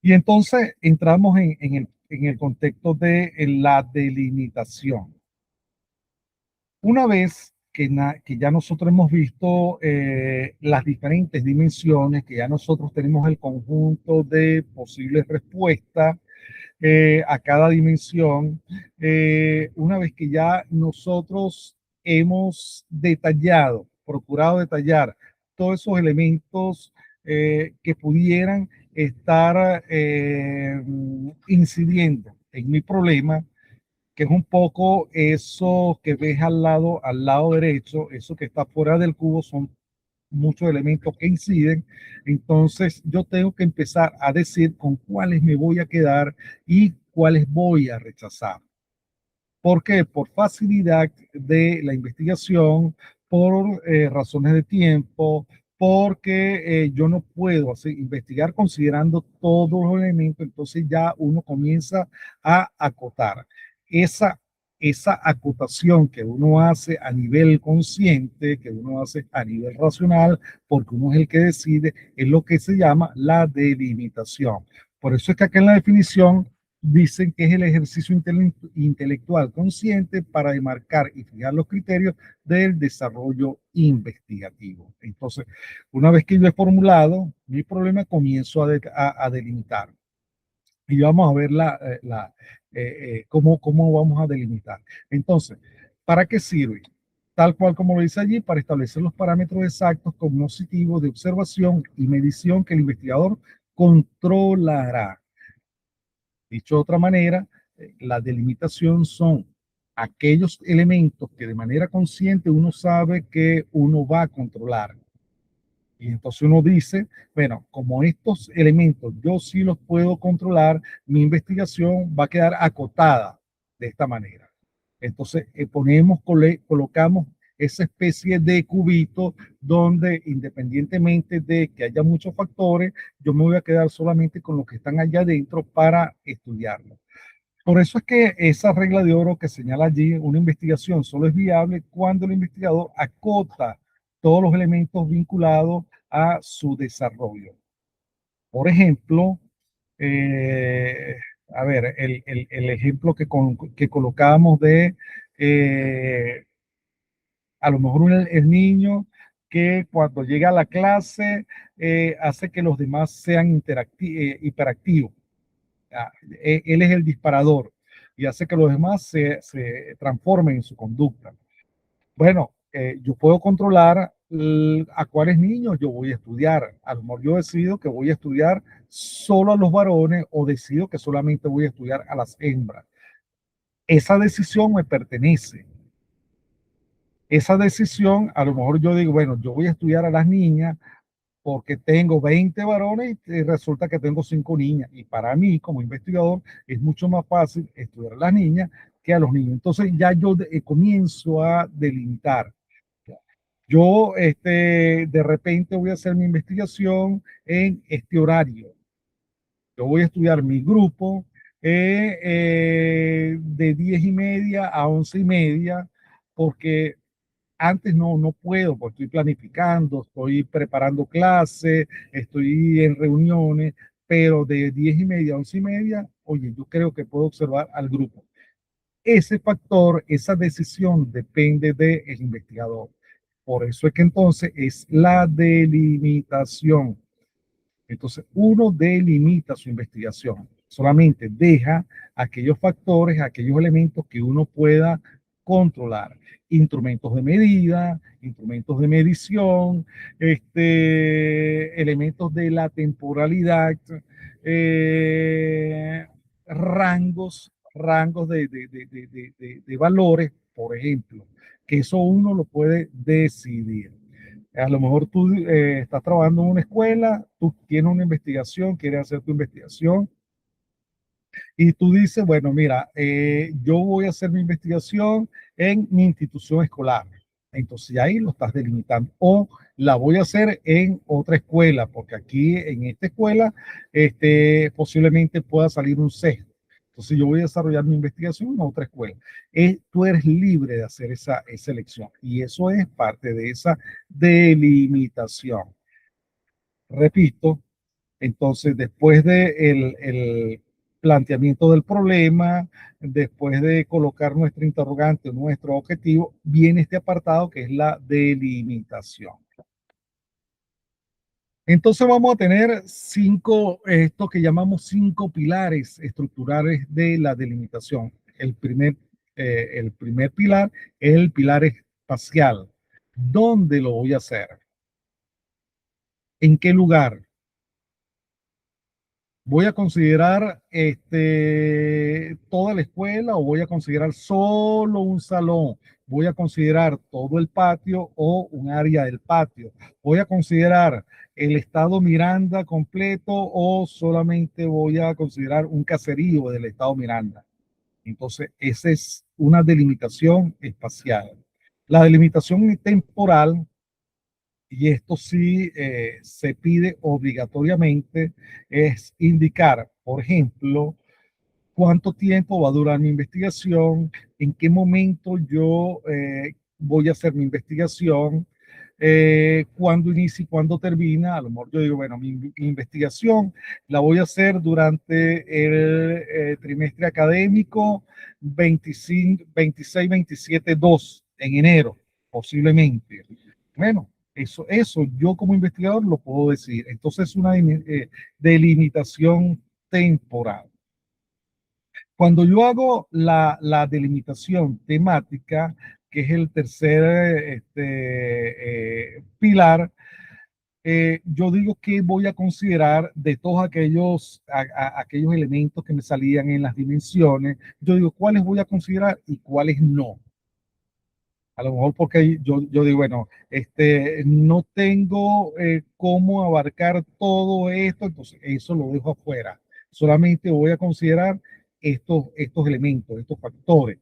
Y entonces entramos en el contexto de la delimitación. Una vez que ya nosotros hemos visto las diferentes dimensiones, que ya nosotros tenemos el conjunto de posibles respuestas a cada dimensión, una vez que ya nosotros hemos detallado, procurado detallar todos esos elementos que pudieran estar incidiendo en mi problema, que es un poco eso que ves al lado derecho, eso que está fuera del cubo, son muchos elementos que inciden. Entonces yo tengo que empezar a decir con cuáles me voy a quedar y cuáles voy a rechazar. ¿Por qué? Por facilidad de la investigación, por razones de tiempo, porque yo no puedo investigar considerando todos los elementos. Entonces ya uno comienza a acotar. Esa, esa acotación que uno hace a nivel consciente, que uno hace a nivel racional, porque uno es el que decide, es lo que se llama la delimitación. Por eso es que acá en la definición dicen que es el ejercicio intelectual consciente para demarcar y fijar los criterios del desarrollo investigativo. Entonces, una vez que yo he formulado mi problema, comienzo a delimitar. Y vamos a ver cómo vamos a delimitar. Entonces, ¿para qué sirve? Tal cual como lo dice allí, para establecer los parámetros exactos cognitivos de observación y medición que el investigador controlará. Dicho de otra manera, la delimitación son aquellos elementos que de manera consciente uno sabe que uno va a controlar. Y entonces uno dice, bueno, como estos elementos yo sí los puedo controlar, mi investigación va a quedar acotada de esta manera. Entonces colocamos esa especie de cubito donde, independientemente de que haya muchos factores, yo me voy a quedar solamente con los que están allá adentro para estudiarlo. Por eso es que esa regla de oro que señala allí, una investigación solo es viable cuando el investigador acota todos los elementos vinculados a su desarrollo. Por ejemplo, a ver, el ejemplo que colocábamos de a lo mejor el niño que cuando llega a la clase hace que los demás sean hiperactivos. Él es el disparador y hace que los demás se transformen en su conducta. Bueno, yo puedo controlar a cuáles niños yo voy a estudiar. A lo mejor yo decido que voy a estudiar solo a los varones o decido que solamente voy a estudiar a las hembras. Esa decisión me pertenece. Esa decisión, a lo mejor yo digo, bueno, yo voy a estudiar a las niñas porque tengo 20 varones y resulta que tengo 5 niñas. Y para mí, como investigador, es mucho más fácil estudiar a las niñas que a los niños. Entonces ya yo comienzo a delimitar. Yo de repente voy a hacer mi investigación en este horario. Yo voy a estudiar mi grupo de 10:30 a 11:30 porque antes no puedo, porque estoy planificando, estoy preparando clases, estoy en reuniones, pero de 10:30 a 11:30, oye, yo creo que puedo observar al grupo. Ese factor, esa decisión depende del investigador. Por eso es que entonces es la delimitación. Entonces, uno delimita su investigación, solamente deja aquellos factores, aquellos elementos que uno pueda controlar. Instrumentos de medida, instrumentos de medición, elementos de la temporalidad, rangos de valores, por ejemplo, que eso uno lo puede decidir. A lo mejor tú estás trabajando en una escuela, tú tienes una investigación, quieres hacer tu investigación y tú dices, bueno, mira, yo voy a hacer mi investigación en mi institución escolar. Entonces ahí lo estás delimitando. O la voy a hacer en otra escuela, porque aquí en esta escuela posiblemente pueda salir un sexto. Entonces yo voy a desarrollar mi investigación en otra escuela. Tú eres libre de hacer esa elección y eso es parte de esa delimitación. Repito, entonces después de el planteamiento del problema, después de colocar nuestra interrogante, nuestro objetivo, viene este apartado que es la delimitación. Entonces vamos a tener esto que llamamos 5 pilares estructurales de la delimitación. El primer pilar es el pilar espacial. ¿Dónde lo voy a hacer? ¿En qué lugar? ¿Voy a considerar toda la escuela o voy a considerar solo un salón? ¿Voy a considerar todo el patio o un área del patio? ¿Voy a considerar el estado Miranda completo o solamente voy a considerar un caserío del estado Miranda? Entonces, esa es una delimitación espacial. La delimitación temporal, y esto sí se pide obligatoriamente, es indicar, por ejemplo, cuánto tiempo va a durar mi investigación, en qué momento yo voy a hacer mi investigación, cuándo inicia y cuándo termina. A lo mejor yo digo, bueno, mi investigación la voy a hacer durante el trimestre académico 25, 26, 27, 2 en enero, posiblemente. Bueno, eso yo como investigador lo puedo decir. Entonces es una delimitación temporal. Cuando yo hago la delimitación temática, que es el tercer pilar, yo digo que voy a considerar de todos aquellos elementos que me salían en las dimensiones, yo digo cuáles voy a considerar y cuáles no. A lo mejor porque yo digo, bueno, no tengo cómo abarcar todo esto, entonces eso lo dejo afuera. Solamente voy a considerar estos elementos, estos factores.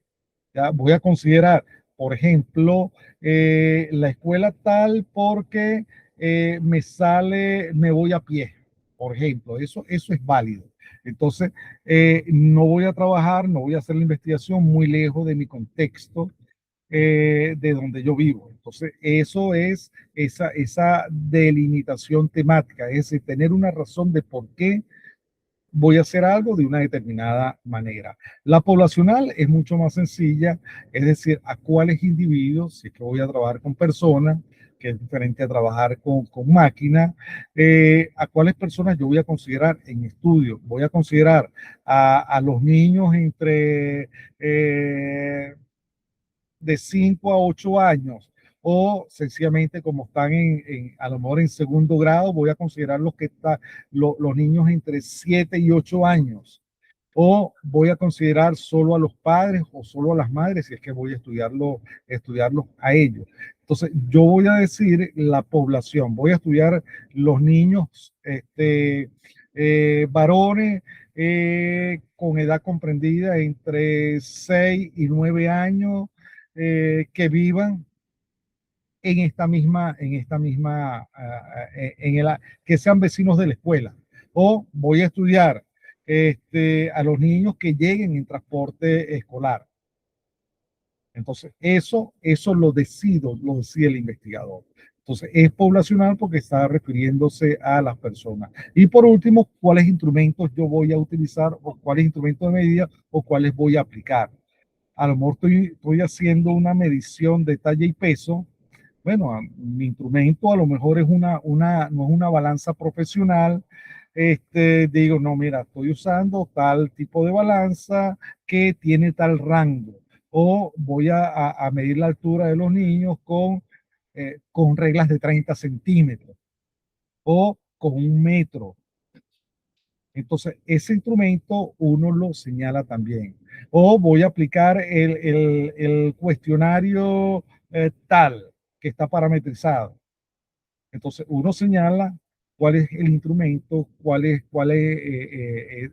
¿Ya? Voy a considerar, por ejemplo, la escuela tal porque me voy a pie, por ejemplo. Eso es válido. Entonces, no voy a trabajar, no voy a hacer la investigación muy lejos de mi contexto de donde yo vivo. Entonces, eso es esa delimitación temática, es decir, tener una razón de por qué voy a hacer algo de una determinada manera. La poblacional es mucho más sencilla, es decir, a cuáles individuos, si es que voy a trabajar con personas, que es diferente a trabajar con máquinas, a cuáles personas yo voy a considerar en estudio. Voy a considerar a los niños entre de 5 a 8 años, o sencillamente como están a lo mejor en segundo grado, voy a considerar los niños entre 7 y 8 años, o voy a considerar solo a los padres o solo a las madres si es que voy a estudiarlos a ellos. Entonces, yo voy a decir la población, voy a estudiar los niños varones con edad comprendida entre 6 y 9 años que vivan que sean vecinos de la escuela. O voy a estudiar a los niños que lleguen en transporte escolar. Entonces, eso lo decide el investigador. Entonces, es poblacional porque está refiriéndose a las personas. Y por último, ¿cuáles instrumentos yo voy a utilizar o cuáles instrumentos de medida o cuáles voy a aplicar? A lo mejor estoy haciendo una medición de talla y peso. Bueno, mi instrumento a lo mejor no es una balanza profesional. Digo, no, mira, estoy usando tal tipo de balanza que tiene tal rango. O voy a medir la altura de los niños con reglas de 30 centímetros o con 1 metro. Entonces, ese instrumento uno lo señala también. O voy a aplicar el cuestionario tal que está parametrizado. Entonces, uno señala cuál es el instrumento, cuál es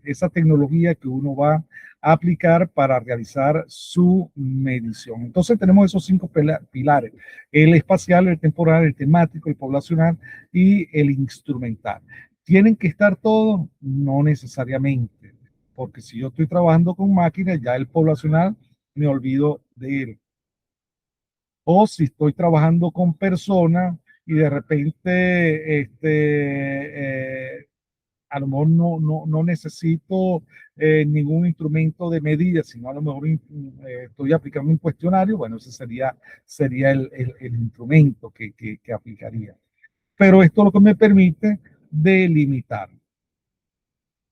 esa tecnología que uno va a aplicar para realizar su medición. Entonces, tenemos esos 5 pilares: el espacial, el temporal, el temático, el poblacional y el instrumental. ¿Tienen que estar todos? No necesariamente, porque si yo estoy trabajando con máquinas, ya el poblacional me olvido de él. O si estoy trabajando con personas y de repente a lo mejor no necesito ningún instrumento de medida, sino a lo mejor estoy aplicando un cuestionario, bueno, ese sería el instrumento que aplicaría. Pero esto lo que me permite delimitar.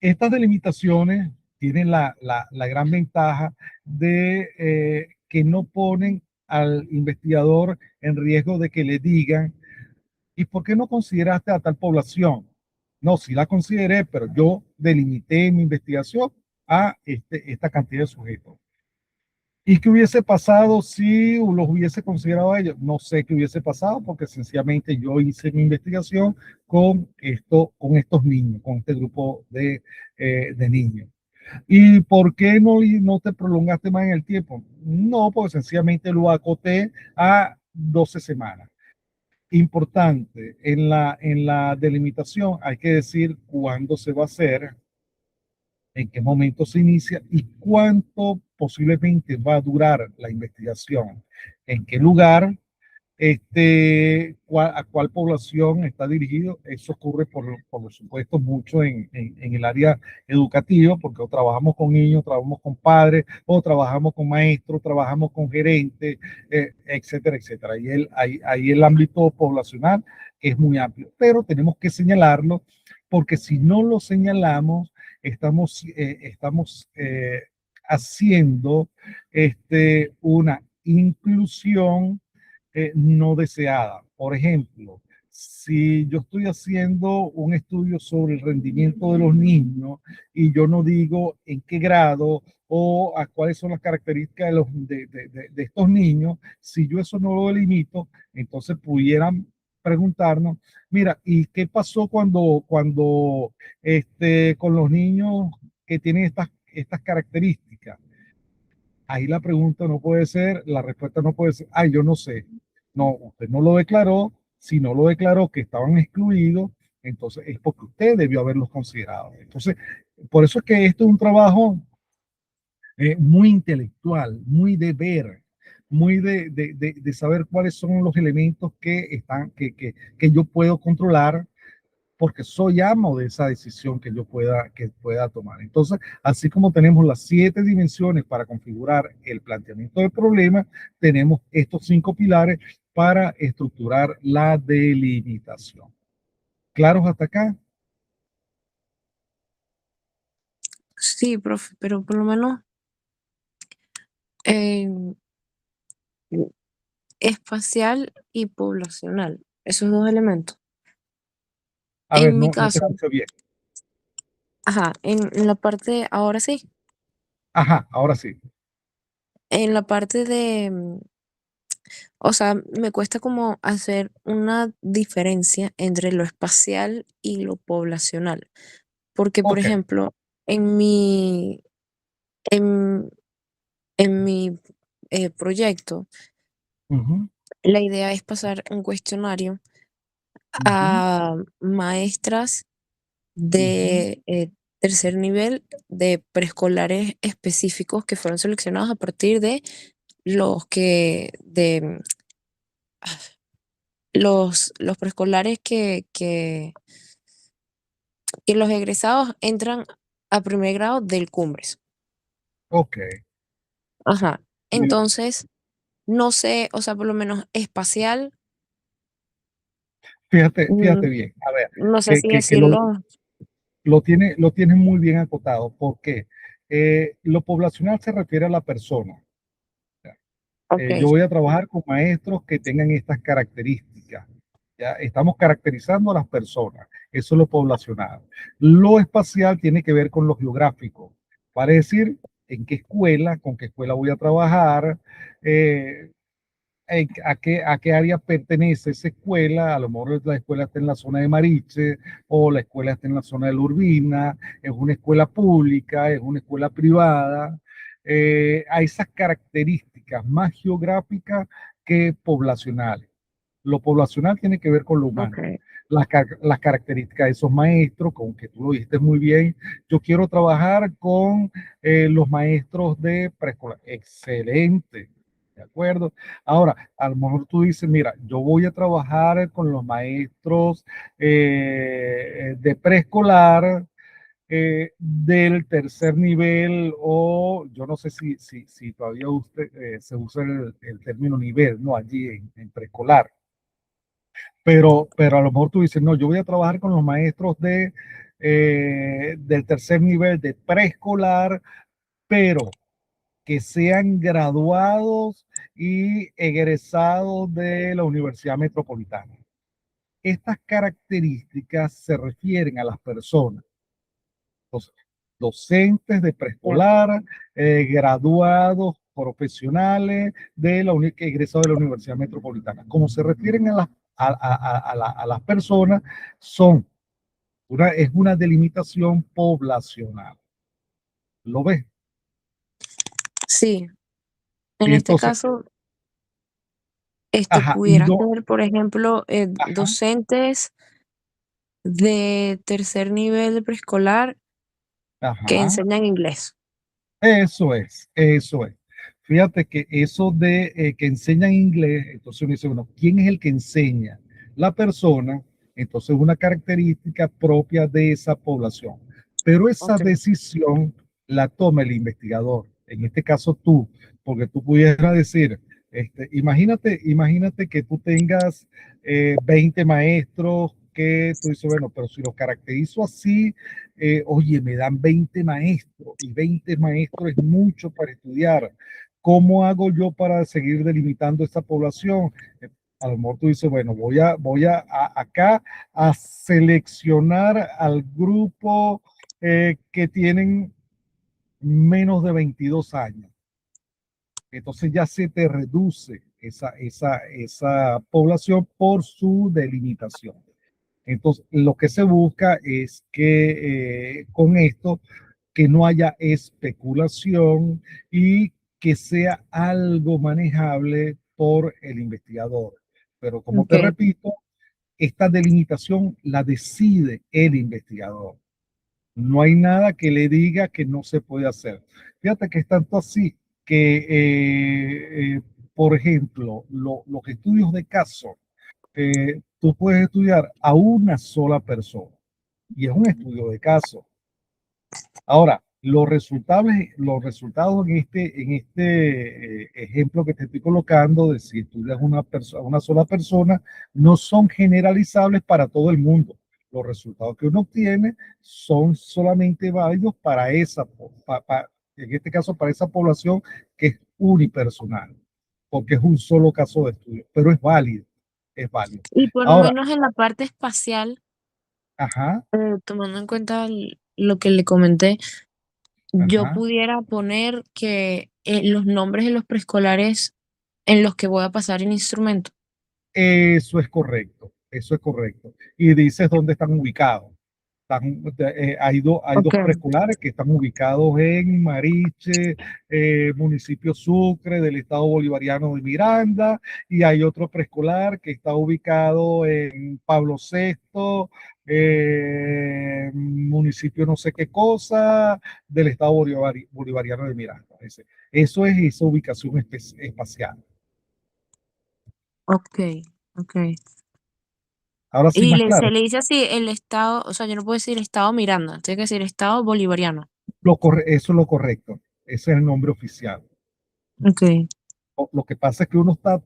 Estas delimitaciones tienen la gran ventaja de que no ponen al investigador en riesgo de que le digan, ¿y por qué no consideraste a tal población? No, sí la consideré, pero yo delimité mi investigación a esta cantidad de sujetos. ¿Y qué hubiese pasado si los hubiese considerado a ellos? No sé qué hubiese pasado porque sencillamente yo hice mi investigación con estos niños, con este grupo de niños. ¿Y por qué no te prolongaste más en el tiempo? No, porque sencillamente lo acoté a 12 semanas. Importante, en la delimitación hay que decir cuándo se va a hacer, en qué momento se inicia y cuánto posiblemente va a durar la investigación, en qué lugar, a cuál población está dirigido. Eso ocurre, por supuesto, mucho en el área educativa, porque o trabajamos con niños, trabajamos con padres, o trabajamos con maestros, trabajamos con gerentes, etcétera, etcétera. Ahí el ámbito poblacional es muy amplio, pero tenemos que señalarlo, porque si no lo señalamos, estamos haciendo una inclusión no deseada. Por ejemplo, si yo estoy haciendo un estudio sobre el rendimiento de los niños y yo no digo en qué grado o a cuáles son las características de estos niños, si yo eso no lo delimito, entonces pudieran preguntarnos, mira, ¿y qué pasó cuando con los niños que tienen estas características? Ahí la pregunta no puede ser, la respuesta no puede ser, ay, yo no sé. No, usted no lo declaró. Si no lo declaró que estaban excluidos, entonces es porque usted debió haberlos considerado. Entonces, por eso es que esto es un trabajo muy intelectual, muy de ver, muy de saber cuáles son los elementos que yo puedo controlar, porque soy amo de esa decisión que pueda tomar. Entonces, así como tenemos las 7 dimensiones para configurar el planteamiento del problema, tenemos estos 5 pilares para estructurar la delimitación. ¿Claros hasta acá? Sí, profe, pero por lo menos em, espacial y poblacional, esos dos elementos. A ver, En mi no te caso, escucho bien. ajá, en la parte, ahora sí, Ajá, ahora sí. en la parte de, o sea, me cuesta como hacer una diferencia entre lo espacial y lo poblacional, porque, por Ok. ejemplo, en mi, en, en mi proyecto, Ujú, la idea es pasar un cuestionario ujú, a maestras ujú. de tercer nivel de preescolares específicos que fueron seleccionados a partir de los que, de los preescolares que los egresados entran a primer grado del Cumbres. Ok. Ajá. Mira, Entonces, no sé, o sea, por lo menos espacial, fíjate mm, bien. A ver, no sé que, si que, que decirlo. lo tiene muy bien acotado, porque lo poblacional se refiere a la persona. Ok, Yo voy a trabajar con maestros que tengan estas características. Ya estamos caracterizando a las personas. Eso es lo poblacional. Lo espacial tiene que ver con lo geográfico. Vale decir, en qué escuela, con qué escuela voy a trabajar, eh, a qué área pertenece esa escuela. A lo mejor la escuela está en la zona de Mariche o la escuela está en la zona de la Urbina, es una escuela pública, es una escuela privada. A esas características más geográficas que poblacionales. Lo poblacional tiene que ver con lo ok, humano. Las características de esos maestros, con que tú lo dijiste muy bien. Yo quiero trabajar con los maestros de preescolar. Excelente, ¿de acuerdo? Ahora, a lo mejor tú dices, mira, yo voy a trabajar con los maestros de preescolar del tercer nivel, o yo no sé si todavía se usa el término nivel, ¿no? Allí en preescolar. Pero a lo mejor tú dices, no, yo voy a trabajar con los maestros del tercer nivel de preescolar, pero que sean graduados y egresados de la Universidad Metropolitana. Estas características se refieren a las personas, los docentes de ya, preescolar, graduados profesionales de egresados de la Universidad Metropolitana. Como se refieren a las personas, son es una delimitación poblacional. ¿Lo ves? sí, en este Entonces, caso, ajá, y pudiera no, ser, por ejemplo, ajá, docentes de tercer nivel de preescolar que ajá. enseñan inglés. Eso es, eso es. Fíjate que eso de que enseñan inglés, entonces uno dice, bueno, ¿quién es el que enseña? La persona, entonces es una característica propia de esa población. Pero esa Ok, decisión la toma el investigador, en este caso tú, porque tú pudieras decir, imagínate que tú tengas 20 maestros que tú dices, bueno, pero si los caracterizo así, oye, me dan 20 maestros y 20 maestros es mucho para estudiar. ¿Cómo hago yo para seguir delimitando esta población? A lo mejor tú dices, bueno, acá a seleccionar al grupo que tienen menos de 22 años. Entonces ya se te reduce esa población por su delimitación. Entonces, lo que se busca es que con esto que no haya especulación y que sea algo manejable por el investigador. Pero como te ok, repito, esta delimitación la decide el investigador. No hay nada que le diga que no se puede hacer. Fíjate que es tanto así que, por ejemplo, los estudios de caso, tú puedes estudiar a una sola persona y es un estudio de caso. Ahora, los resultados en este ejemplo que te estoy colocando de si estudias una sola persona, no son generalizables para todo el mundo. Los resultados que uno obtiene son solamente válidos en este caso, para esa población que es unipersonal. porque es un solo caso de estudio, pero es válido, es válido. Y por lo Ahora, menos en la parte espacial, ajá, tomando en cuenta lo que le comenté, yo ajá, pudiera poner que los nombres de los preescolares en los que voy a pasar el instrumento. eso es correcto, eso es correcto. Y dices dónde están ubicados. Hay Ok. dos preescolares que están ubicados en Mariche, municipio Sucre del estado bolivariano de Miranda, y hay otro preescolar que está ubicado en Pablo VI, municipio no sé qué cosa del estado bolivariano de Miranda. Eso es esa ubicación espacial. Ok, ok. Ahora sí, Y más se claro. le dice así el estado, o sea, yo no puedo decir estado Miranda, tengo que decir estado bolivariano. Eso es lo correcto. Ese es el nombre oficial. Ok. Lo que pasa es que uno está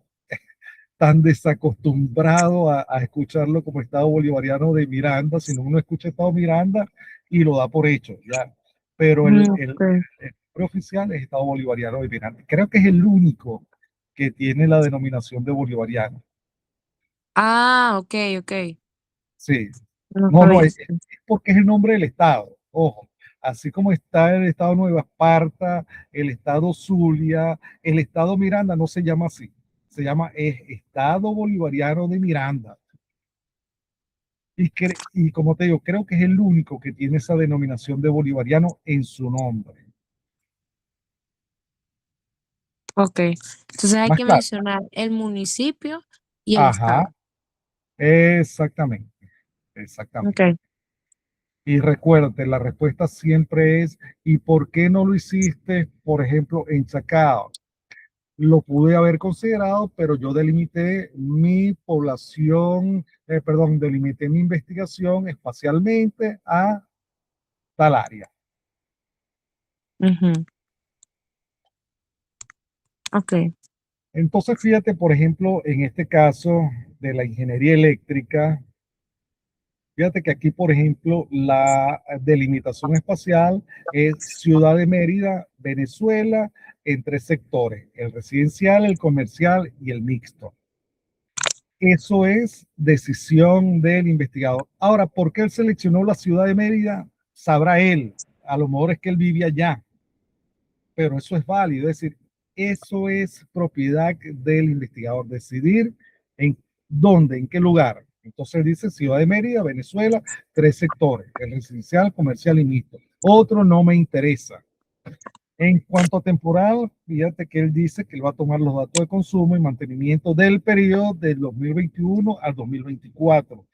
tan desacostumbrado a escucharlo como Estado Bolivariano de Miranda, sino uno escucha Estado Miranda y lo da por hecho, ya. Pero Ok. el nombre oficial es Estado Bolivariano de Miranda. Creo que es el único que tiene la denominación de bolivariano. Ah, ok, ok. Sí. No No, no, sabía. es porque es el nombre del estado. Ojo, así como está el estado Nueva Esparta, el estado Zulia, el estado Miranda no se llama así. Se llama Estado Bolivariano de Miranda. Y como te digo, creo que es el único que tiene esa denominación de bolivariano en su nombre. Ok. Entonces hay Más que claro. mencionar el municipio y el Ajá, estado. exactamente, exactamente. Ok. Y recuérdate, la respuesta siempre es, ¿y por qué no lo hiciste, por ejemplo, en Chacao? Lo pude haber considerado, pero yo delimité mi población, perdón, delimité mi investigación espacialmente a tal área. Ujú. Ok. Entonces, fíjate, por ejemplo, en este caso de la ingeniería eléctrica, fíjate que aquí, por ejemplo, la delimitación espacial es Ciudad de Mérida, Venezuela, en tres sectores, el residencial, el comercial y el mixto. Eso es decisión del investigador. Ahora, ¿por qué él seleccionó la ciudad de Mérida? Sabrá él. A lo mejor es que él vive allá, pero eso es válido. Es decir, eso es propiedad del investigador, decidir en dónde, en qué lugar. Entonces dice Ciudad de Mérida, Venezuela, tres sectores, el residencial, comercial y mixto. Otro no me interesa. En cuanto a temporal, fíjate que él dice que él va a tomar los datos de consumo y mantenimiento del periodo del 2021 al 2024.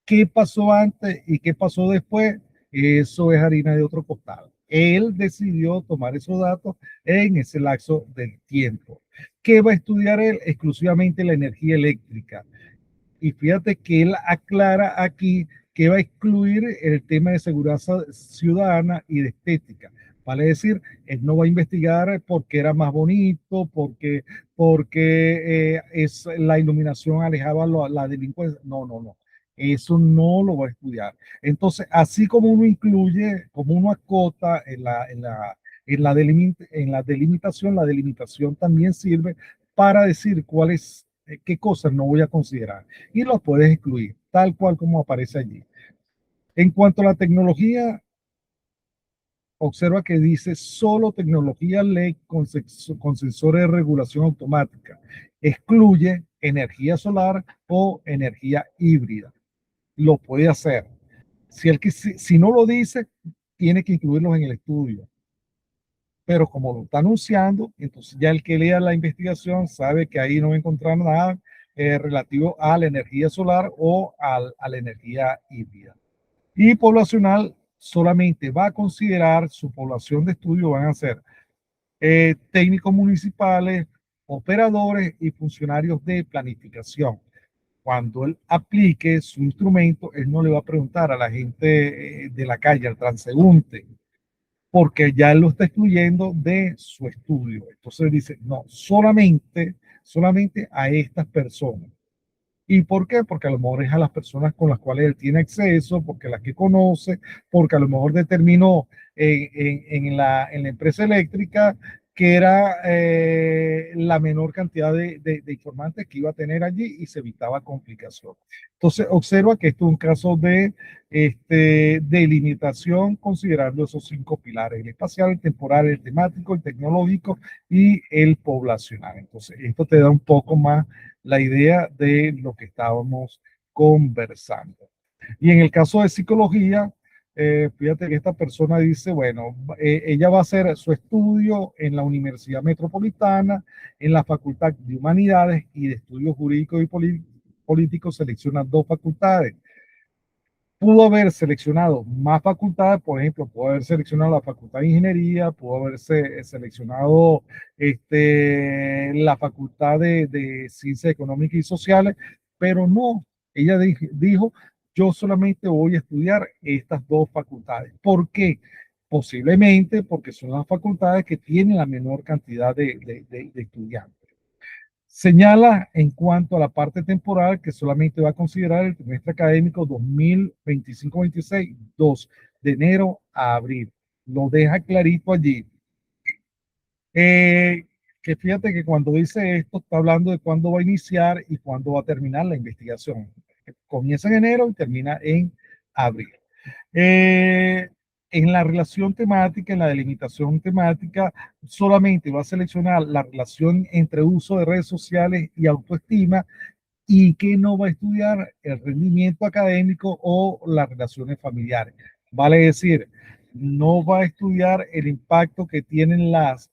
¿Qué pasó antes y qué pasó después? Eso es harina de otro costal. Él decidió tomar esos datos en ese lapso del tiempo. ¿Qué va a estudiar él? Exclusivamente la energía eléctrica. Y fíjate que él aclara aquí que va a excluir el tema de seguridad ciudadana y de estética. Vale decir, él no va a investigar porque era más bonito, porque es, la iluminación alejaba la delincuencia. No, no, no. Eso no lo va a estudiar. Entonces, así como uno incluye, como uno acota en la delimitación, la delimitación también sirve para decir cuáles, qué cosas no voy a considerar y lo puedes excluir, tal cual como aparece allí. En cuanto a la tecnología, observa que dice solo tecnología LED con sensores de regulación automática. Excluye energía solar o energía híbrida. Lo puede hacer. Si no lo dice, tiene que incluirlos en el estudio. Pero como lo está anunciando, entonces ya el que lea la investigación sabe que ahí no va a encontrar nada relativo a la energía solar o a la energía híbrida. Y poblacional solamente va a considerar su población de estudio, van a ser técnicos municipales, operadores y funcionarios de planificación. Cuando él aplique su instrumento, él no le va a preguntar a la gente de la calle, al transeúnte, porque ya él lo está excluyendo de su estudio. Entonces dice, no, solamente a estas personas. ¿Y por qué? Porque a lo mejor es a las personas con las cuales él tiene acceso, porque las que conoce, porque a lo mejor determinó en la empresa eléctrica que era la menor cantidad de informantes que iba a tener allí y se evitaba complicaciones. Entonces, observa que esto es un caso de delimitación considerando esos 5 pilares: el espacial, el temporal, el temático, el tecnológico y el poblacional. Entonces, esto te da un poco más la idea de lo que estábamos conversando. Y en el caso de psicología, fíjate que esta persona dice, bueno, ella va a hacer su estudio en la Universidad Metropolitana, en la Facultad de Humanidades y de Estudios Jurídicos y Políticos, selecciona 2 facultades. Pudo haber seleccionado más facultades, por ejemplo, pudo haber seleccionado la Facultad de Ingeniería, pudo haberse seleccionado la Facultad de Ciencias Económicas y Sociales, pero no, ella dijo, yo solamente voy a estudiar estas 2 facultades. ¿Por qué? Posiblemente porque son las facultades que tienen la menor cantidad de estudiantes. Señala en cuanto a la parte temporal que solamente va a considerar el trimestre académico 2025-26, 2 de enero a abril. Lo deja clarito allí. Que fíjate que cuando dice esto está hablando de cuándo va a iniciar y cuándo va a terminar la investigación. Comienza en enero y termina en abril. Eh, en la relación temática, en la delimitación temática, solamente va a seleccionar la relación entre uso de redes sociales y autoestima, y que no va a estudiar el rendimiento académico o las relaciones familiares. Vale decir, no va a estudiar el impacto que tienen las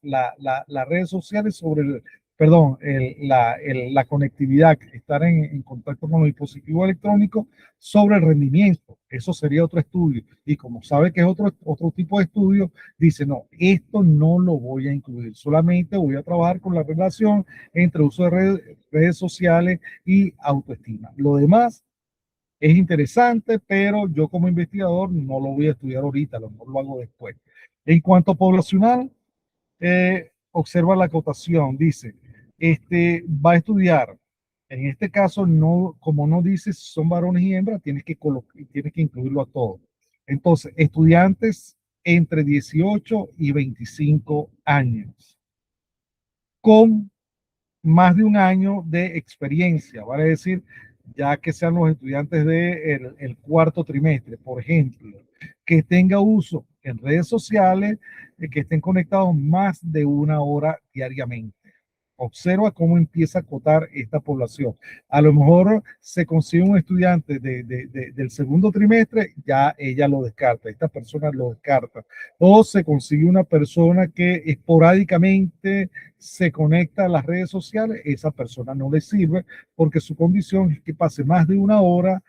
redes sociales sobre perdón, la conectividad, estar en contacto con los dispositivos electrónicos sobre el rendimiento. Eso sería otro estudio. Y como sabe que es otro tipo de estudio, dice, no, esto no lo voy a incluir. Solamente voy a trabajar con la relación entre uso de redes sociales y autoestima. Lo demás es interesante, pero yo como investigador no lo voy a estudiar ahorita, a lo mejor lo hago después. En cuanto a poblacional, observa la acotación, dice, va a estudiar, en este caso, no, como no dice si son varones y hembras, tienes que incluirlo a todos. Entonces, estudiantes entre 18 y 25 años, con más de un año de experiencia, vale decir, ya que sean los estudiantes del el cuarto trimestre, por ejemplo, que tenga uso en redes sociales, que estén conectados más de 1 hora diariamente. Observa cómo empieza a acotar esta población. A lo mejor se consigue un estudiante del segundo trimestre, ya ella lo descarta, esta persona lo descarta. O se consigue una persona que esporádicamente se conecta a las redes sociales, esa persona no le sirve porque su condición es que pase más de 1 hora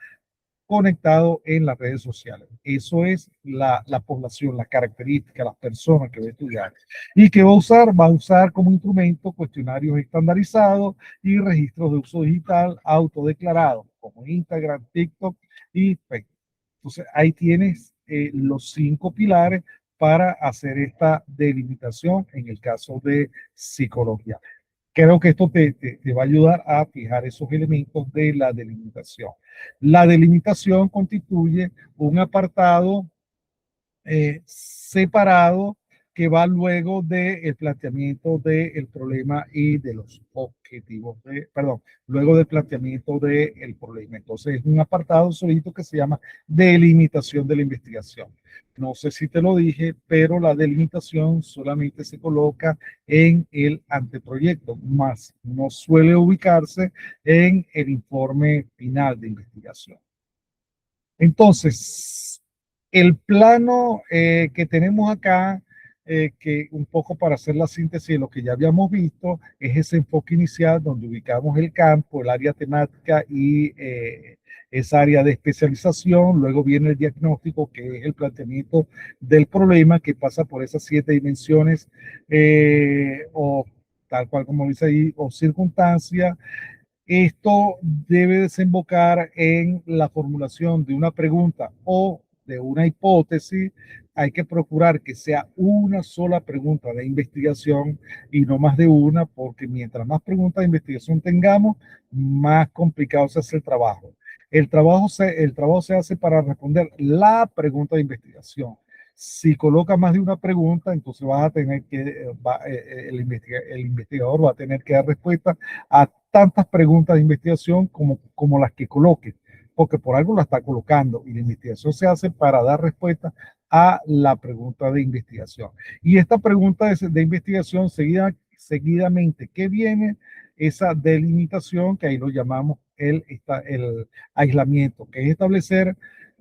conectado en las redes sociales. Eso es la población, la característica, las personas que va a estudiar. ¿Y que va a usar? Va a usar como instrumento cuestionarios estandarizados y registros de uso digital autodeclarados, como Instagram, TikTok y Facebook. Entonces, ahí tienes los 5 pilares para hacer esta delimitación en el caso de psicología. Creo que esto te va a ayudar a fijar esos elementos de la delimitación. La delimitación constituye un apartado separado que va luego del planteamiento del problema y de los objetivos, perdón, luego del planteamiento del problema. Entonces es un apartado solito que se llama delimitación de la investigación. No sé si te lo dije, pero la delimitación solamente se coloca en el anteproyecto, más no suele ubicarse en el informe final de investigación. Entonces, el plano que tenemos acá, que un poco para hacer la síntesis de lo que ya habíamos visto, es ese enfoque inicial donde ubicamos el campo, el área temática y esa área de especialización. Luego viene el diagnóstico, que es el planteamiento del problema, que pasa por esas 7 dimensiones o tal cual como dice ahí, o circunstancias. Esto debe desembocar en la formulación de una pregunta o de una hipótesis. Hay que procurar que sea una sola pregunta de investigación y no más de una, porque mientras más preguntas de investigación tengamos, más complicado se hace el trabajo. El trabajo se hace para responder la pregunta de investigación. Si coloca más de una pregunta, entonces vas a tener que, el investigador va a tener que dar respuesta a tantas preguntas de investigación como las que coloque, porque por algo la está colocando y la investigación se hace para dar respuesta a la pregunta de investigación. Y esta pregunta de investigación seguidamente, ¿qué viene? Esa delimitación, que ahí lo llamamos el aislamiento, que es establecer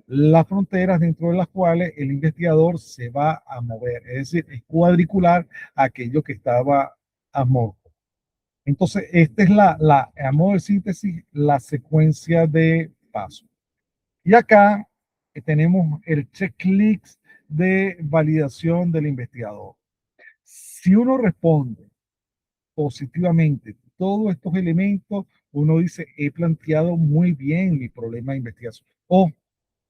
las fronteras dentro de las cuales el investigador se va a mover, es decir, es cuadricular aquello que estaba amorfo. Entonces, esta es a modo de síntesis, la secuencia de pasos. Y acá tenemos el checklist de validación del investigador. Si uno responde positivamente todos estos elementos, uno dice, he planteado muy bien mi problema de investigación. O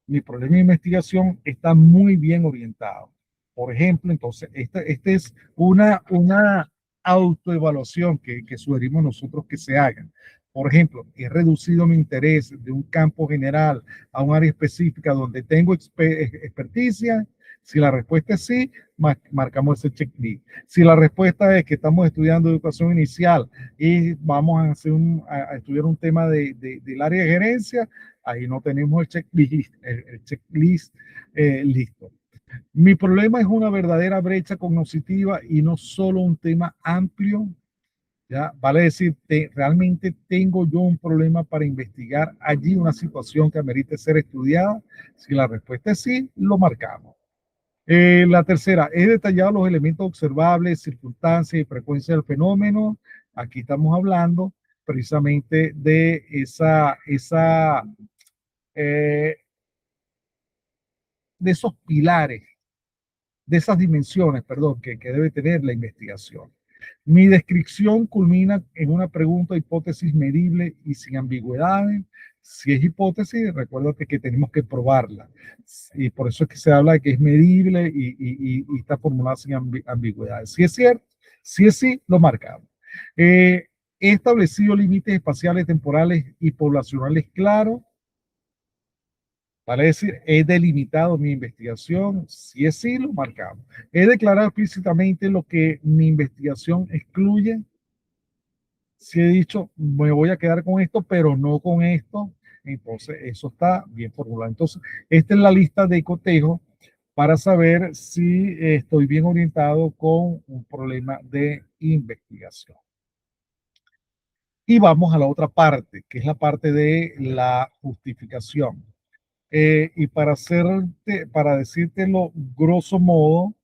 mi problema de investigación está muy bien orientado. Por ejemplo, entonces, esta es una autoevaluación que sugerimos nosotros que se hagan. Por ejemplo, he reducido mi interés de un campo general a un área específica donde tengo experticia. Si la respuesta es sí, marcamos ese checklist. Si la respuesta es que estamos estudiando educación inicial y vamos a, a estudiar un tema del área de gerencia, ahí no tenemos el checklist listo. Mi problema es una verdadera brecha cognitiva y no solo un tema amplio. ¿Ya? Vale decir, realmente tengo yo un problema para investigar allí una situación que amerite ser estudiada. Si la respuesta es sí, lo marcamos. La tercera, he detallado los elementos observables, circunstancias y frecuencia del fenómeno. Aquí estamos hablando precisamente de eh, de esos pilares, de esas dimensiones, perdón, que debe tener la investigación. Mi descripción culmina en una pregunta, hipótesis medible y sin ambigüedades. Si es hipótesis, recuérdate que tenemos que probarla. Y por eso es que se habla de que es medible y está formulada sin ambigüedades. Si es cierto, si es sí, lo marcamos. He establecido límites espaciales, temporales y poblacionales claros. Vale decir, he delimitado mi investigación, si es sí, lo marcamos. He declarado explícitamente lo que mi investigación excluye. Si he dicho, me voy a quedar con esto, pero no con esto, entonces eso está bien formulado. Entonces, esta es la lista de cotejo para saber si estoy bien orientado con un problema de investigación. Y vamos a la otra parte, que es la parte de la justificación. Y para decírtelo grosso modo,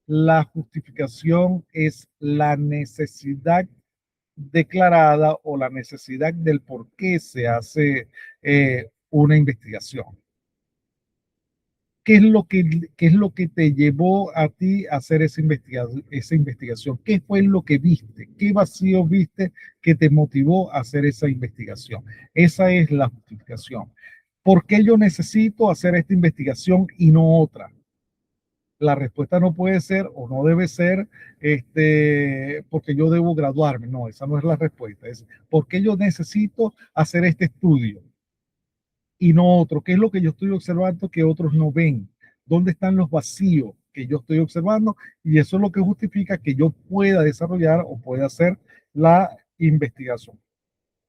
la justificación es la necesidad declarada o la necesidad del por qué se hace una investigación. ¿Qué es lo que te llevó a ti a hacer esa investigación? ¿Qué fue lo que viste? ¿Qué vacío viste que te motivó a hacer esa investigación? Esa es la justificación. ¿Por qué yo necesito hacer esta investigación y no otra? La respuesta no puede ser o no debe ser porque yo debo graduarme. No, esa no es la respuesta. Es porque yo necesito hacer este estudio y no otro. ¿Qué es lo que yo estoy observando que otros no ven? ¿Dónde están los vacíos que yo estoy observando? Y eso es lo que justifica que yo pueda desarrollar o pueda hacer la investigación.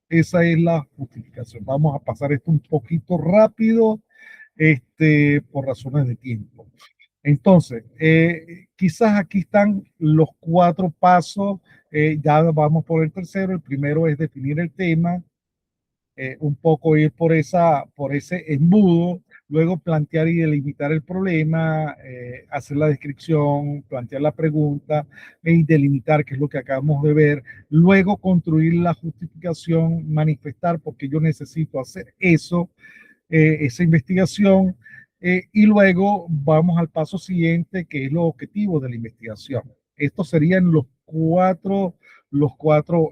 Esa es la justificación. Vamos a pasar esto un poquito rápido, por razones de tiempo. Entonces, quizás aquí están los 4 pasos. Ya vamos por el tercero. El primero es definir el tema, un poco ir por ese embudo, luego plantear y delimitar el problema, hacer la descripción, plantear la pregunta y delimitar, que es lo que acabamos de ver, luego construir la justificación, manifestar por qué yo necesito hacer eso, esa investigación, y luego vamos al paso siguiente, que es los objetivos de la investigación. Estos serían los cuatro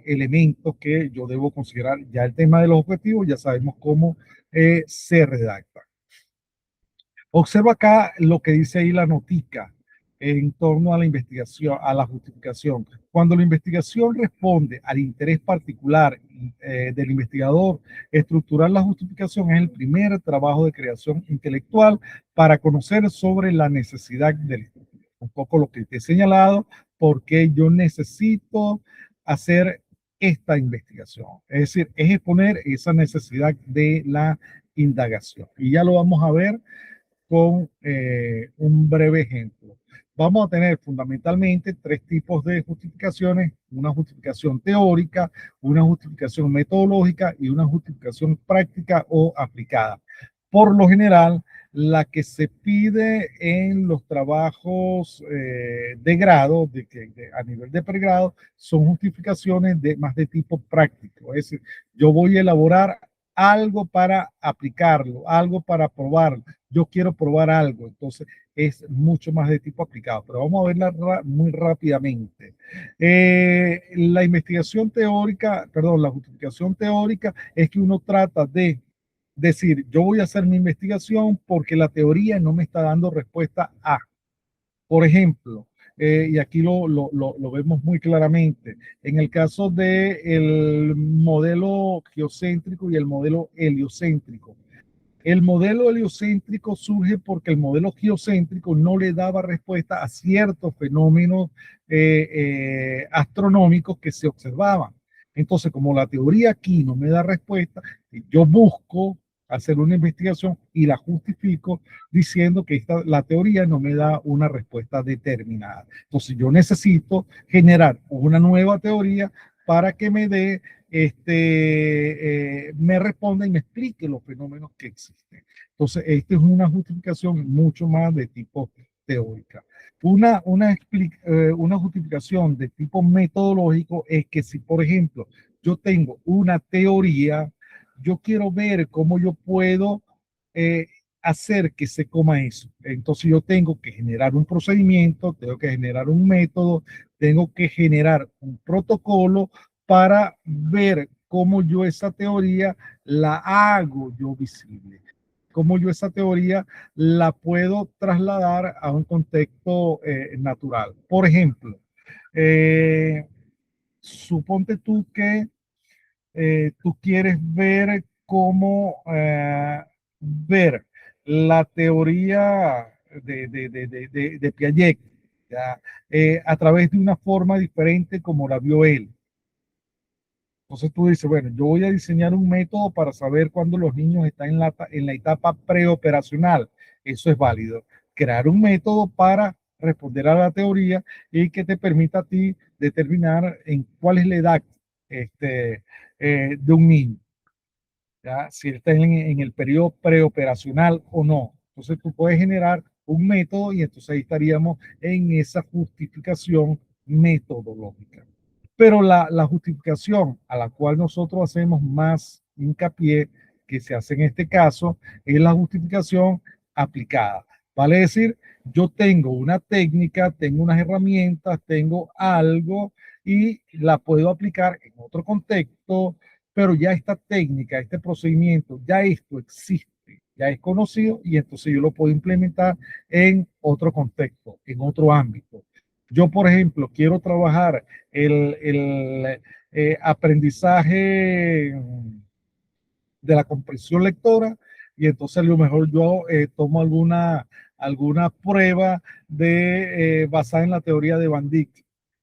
elementos que yo debo considerar. Ya el tema de los objetivos, ya sabemos cómo se redacta. Observa acá lo que dice ahí la notica. en torno a la investigación, a la justificación. Cuando la investigación responde al interés particular del investigador, estructurar la justificación es el primer trabajo de creación intelectual para conocer sobre la necesidad del estudio. Un poco lo que te he señalado, porque yo necesito hacer esta investigación. Es decir, es exponer esa necesidad de la indagación. Y ya lo vamos a ver con un breve ejemplo. Vamos a tener fundamentalmente tres tipos de justificaciones: una justificación teórica, una justificación metodológica y una justificación práctica o aplicada. Por lo general, la que se pide en los trabajos de grado, a nivel de pregrado, son justificaciones más de tipo práctico. Es decir, yo voy a elaborar algo para aplicarlo, algo para probarlo. Yo quiero probar algo, entonces es mucho más de tipo aplicado, pero vamos a verla muy rápidamente. La investigación teórica, perdón, la justificación teórica es que uno trata de decir, yo voy a hacer mi investigación porque la teoría no me está dando respuesta a. Por ejemplo, y aquí lo vemos muy claramente, en el caso del modelo geocéntrico y el modelo heliocéntrico. El modelo heliocéntrico surge porque el modelo geocéntrico no le daba respuesta a ciertos fenómenos astronómicos que se observaban. Entonces, como la teoría aquí no me da respuesta, yo busco hacer una investigación y la justifico diciendo que la teoría no me da una respuesta determinada. Entonces, yo necesito generar una nueva teoría para que me dé me responda y me explique los fenómenos que existen. Entonces, esta es una justificación mucho más de tipo teórica. Una justificación de tipo metodológico es que si, por ejemplo, yo tengo una teoría, yo quiero ver cómo yo puedo hacer que se coma eso. Entonces yo tengo que generar un procedimiento, tengo que generar un método, tengo que generar un protocolo para ver cómo yo esa teoría la hago yo visible, cómo yo esa teoría la puedo trasladar a un contexto natural. Por ejemplo, suponte tú que tú quieres ver cómo ver la teoría de Piaget, ¿ya? A través de una forma diferente como la vio él. Entonces tú dices, bueno, yo voy a diseñar un método para saber cuándo los niños están en la etapa preoperacional. Eso es válido. Crear un método para responder a la teoría y que te permita a ti determinar en cuál es la edad de un niño, ¿ya? Si él está en el periodo preoperacional o no. Entonces tú puedes generar un método y entonces ahí estaríamos en esa justificación metodológica. Pero la justificación a la cual nosotros hacemos más hincapié, que se hace en este caso, es la justificación aplicada. Vale decir, yo tengo una técnica, tengo unas herramientas, tengo algo y la puedo aplicar en otro contexto, pero ya esta técnica, este procedimiento, ya esto existe, ya es conocido y entonces yo lo puedo implementar en otro contexto, en otro ámbito. Yo, por ejemplo, quiero trabajar el aprendizaje de la comprensión lectora y entonces a lo mejor yo tomo alguna prueba basada en la teoría de Van Dijk.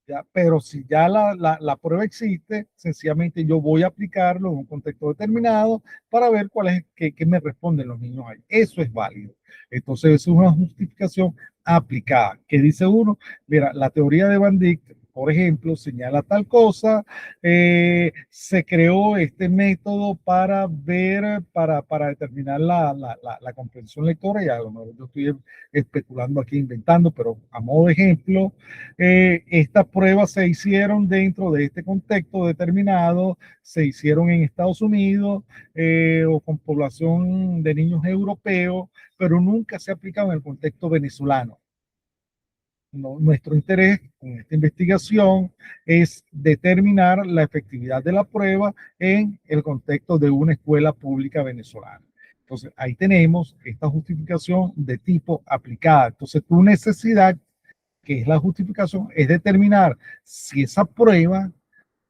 ¿Ya? Pero si ya la prueba existe, sencillamente yo voy a aplicarlo en un contexto determinado para ver cuál es qué me responden los niños ahí. Eso es válido. Entonces, eso es una justificación aplicada. ¿Qué dice uno? Mira, la teoría de Van Dijk, por ejemplo, señala tal cosa, se creó este método para ver, para determinar la comprensión lectora, y a lo mejor yo estoy especulando aquí, inventando, pero a modo de ejemplo, estas pruebas se hicieron dentro de este contexto determinado, se hicieron en Estados Unidos o con población de niños europeos, pero nunca se aplican en el contexto venezolano. Nuestro interés en esta investigación es determinar la efectividad de la prueba en el contexto de una escuela pública venezolana. Entonces, ahí tenemos esta justificación de tipo aplicada. Entonces, tu necesidad que es la justificación, es determinar si esa prueba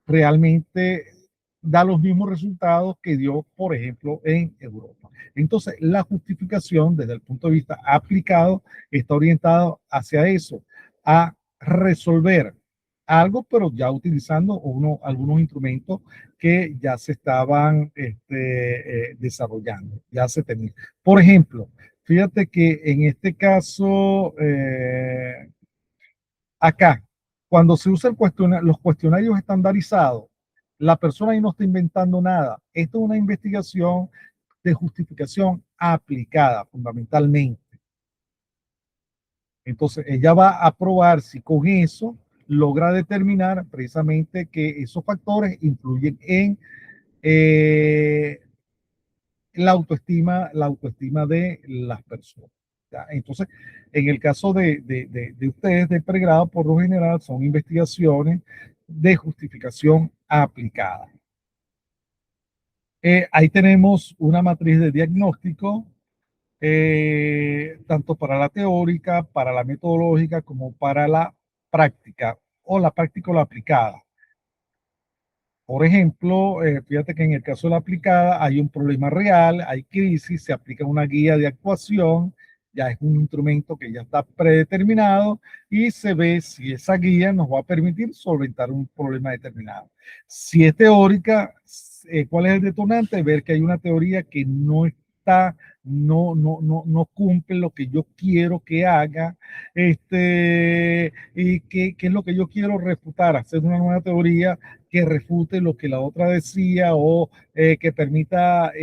realmente da los mismos resultados que dio, por ejemplo, en Europa. Entonces, la justificación desde el punto de vista aplicado está orientado hacia eso, a resolver algo, pero ya utilizando algunos instrumentos que ya se estaban desarrollando, ya se tenían. Por ejemplo, fíjate que en este caso, acá, cuando se usa los cuestionarios estandarizados, la persona ahí no está inventando nada. Esto es una investigación de justificación aplicada, fundamentalmente. Entonces, ella va a probar si con eso logra determinar precisamente que esos factores influyen en eh, la autoestima de las personas. ¿Ya? Entonces, en el caso de ustedes de pregrado, por lo general son investigaciones de justificación aplicada. Ahí tenemos una matriz de diagnóstico, tanto para la teórica, para la metodológica, como para la práctica, o la práctica o la aplicada. Por ejemplo, fíjate que en el caso de la aplicada hay un problema real, hay crisis, se aplica una guía de actuación, ya es un instrumento que ya está predeterminado y se ve si esa guía nos va a permitir solventar un problema determinado. Si es teórica, ¿cuál es el detonante? Ver que hay una teoría que no está, no cumple lo que yo quiero que haga, y qué es lo que yo quiero refutar, hacer una nueva teoría que refute lo que la otra decía o que permita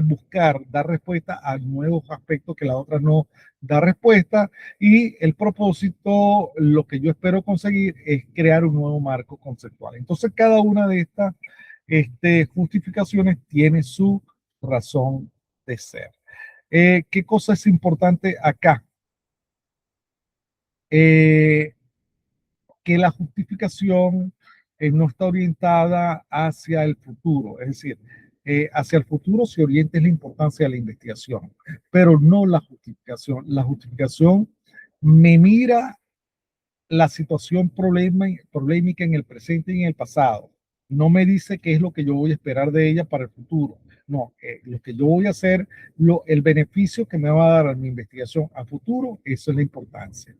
buscar, dar respuesta a nuevos aspectos que la otra no da respuesta. Y el propósito, lo que yo espero conseguir es crear un nuevo marco conceptual. Entonces, cada una de estas justificaciones tiene su razón de ser. ¿Qué cosa es importante acá? Que la justificación no está orientada hacia el futuro, es decir, hacia el futuro se orienta la importancia de la investigación, pero no la justificación. La justificación me mira la situación polémica en el presente y en el pasado. No me dice qué es lo que yo voy a esperar de ella para el futuro. No, lo que yo voy a hacer, el beneficio que me va a dar a mi investigación a futuro, eso es la importancia.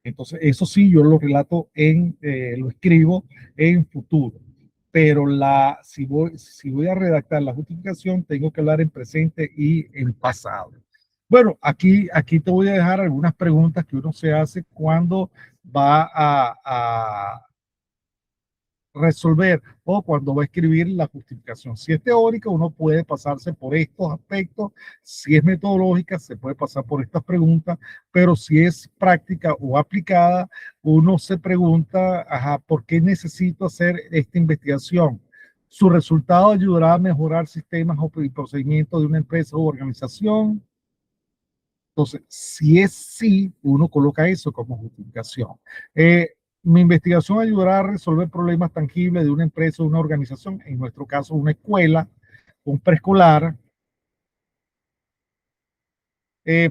Entonces, eso sí, yo lo relato lo escribo en futuro. Pero si voy a redactar la justificación, tengo que hablar en presente y en pasado. Bueno, aquí te voy a dejar algunas preguntas que uno se hace cuando va a resolver o cuando va a escribir la justificación. Si es teórica, uno puede pasarse por estos aspectos. Si es metodológica, se puede pasar por estas preguntas, pero si es práctica o aplicada, uno se pregunta, ajá, ¿por qué necesito hacer esta investigación? ¿Su resultado ayudará a mejorar sistemas o procedimientos de una empresa u organización? Entonces, si es sí, uno coloca eso como justificación. Mi investigación ayudará a resolver problemas tangibles de una empresa o una organización, en nuestro caso una escuela, un preescolar,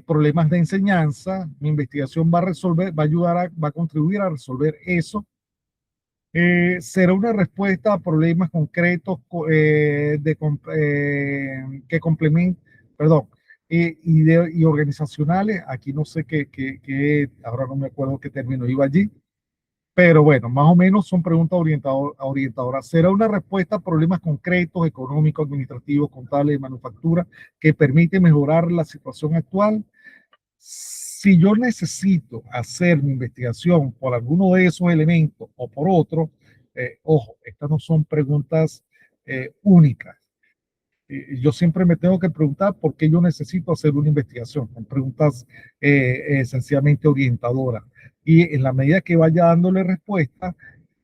problemas de enseñanza. Mi investigación va a resolver, va a contribuir a resolver eso. Será una respuesta a problemas concretos que complementen, perdón, y organizacionales. Aquí no sé ahora no me acuerdo qué término iba allí, pero bueno, más o menos son preguntas orientadoras. Será una respuesta a problemas concretos, económicos, administrativos, contables, de manufactura, que permite mejorar la situación actual. Si yo necesito hacer mi investigación por alguno de esos elementos o por otro, ojo, estas no son preguntas únicas. Yo siempre me tengo que preguntar por qué yo necesito hacer una investigación. Son preguntas esencialmente orientadoras. Y en la medida que vaya dándole respuesta,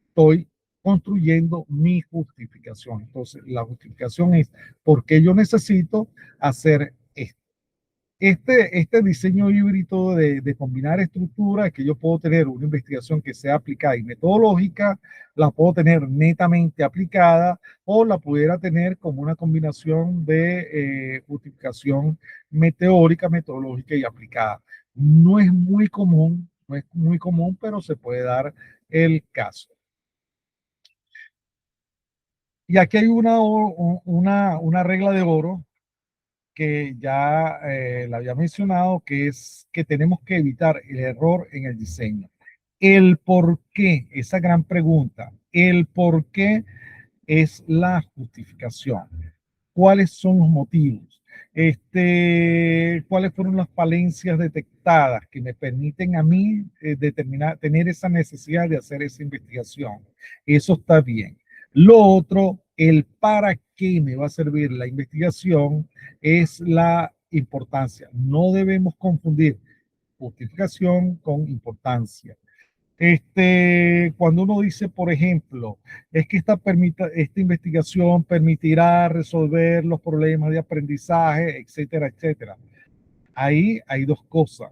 estoy construyendo mi justificación. Entonces, la justificación es por qué yo necesito hacer esto. Este diseño híbrido de combinar estructuras, que yo puedo tener una investigación que sea aplicada y metodológica, la puedo tener netamente aplicada o la pudiera tener como una combinación de justificación meteórica, metodológica y aplicada. No es muy común, No es muy común, pero se puede dar el caso. Y aquí hay una regla de oro que ya la había mencionado, que es que tenemos que evitar el error en el diseño. El por qué, esa gran pregunta, el por qué es la justificación. ¿Cuáles son los motivos? ¿Cuáles fueron las falencias detectadas que me permiten a mí determinar, tener esa necesidad de hacer esa investigación? Eso está bien. Lo otro, el para qué me va a servir la investigación es la importancia. No debemos confundir justificación con importancia. Cuando uno dice, por ejemplo, es que esta investigación permitirá resolver los problemas de aprendizaje, etcétera, etcétera. Ahí hay dos cosas.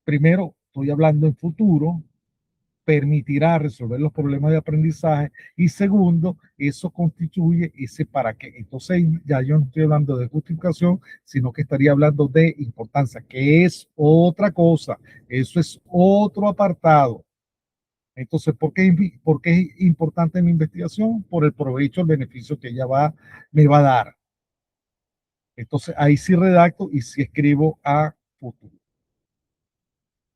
Primero, estoy hablando en futuro, permitirá resolver los problemas de aprendizaje. Y segundo, eso constituye ese para qué. Entonces, ya yo no estoy hablando de justificación, sino que estaría hablando de importancia, que es otra cosa. Eso es otro apartado. Entonces, ¿por qué es importante mi investigación? Por el provecho, el beneficio que ella me va a dar. Entonces, ahí sí redacto y sí escribo a futuro.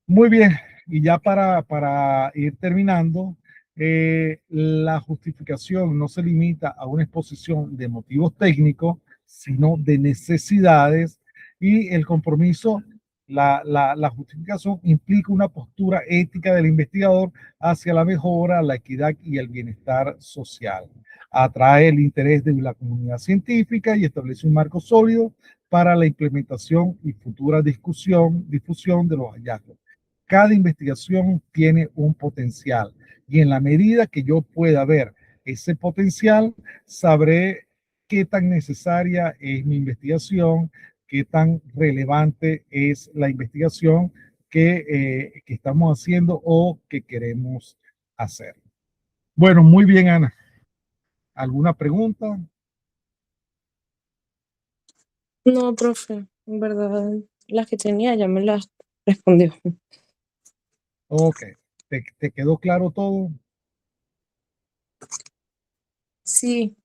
Muy bien, y ya para ir terminando, la justificación no se limita a una exposición de motivos técnicos, sino de necesidades, y el compromiso, la justificación implica una postura ética del investigador hacia la mejora, la equidad y el bienestar social. Atrae el interés de la comunidad científica y establece un marco sólido para la implementación y futura difusión de los hallazgos. Cada investigación tiene un potencial y en la medida que yo pueda ver ese potencial, sabré qué tan necesaria es mi investigación, qué tan relevante es la investigación que estamos haciendo o que queremos hacer. Bueno, muy bien, Ana. ¿Alguna pregunta? No, profe, en verdad, las que tenía ya me las respondió. Ok. ¿Te quedó claro todo? Sí,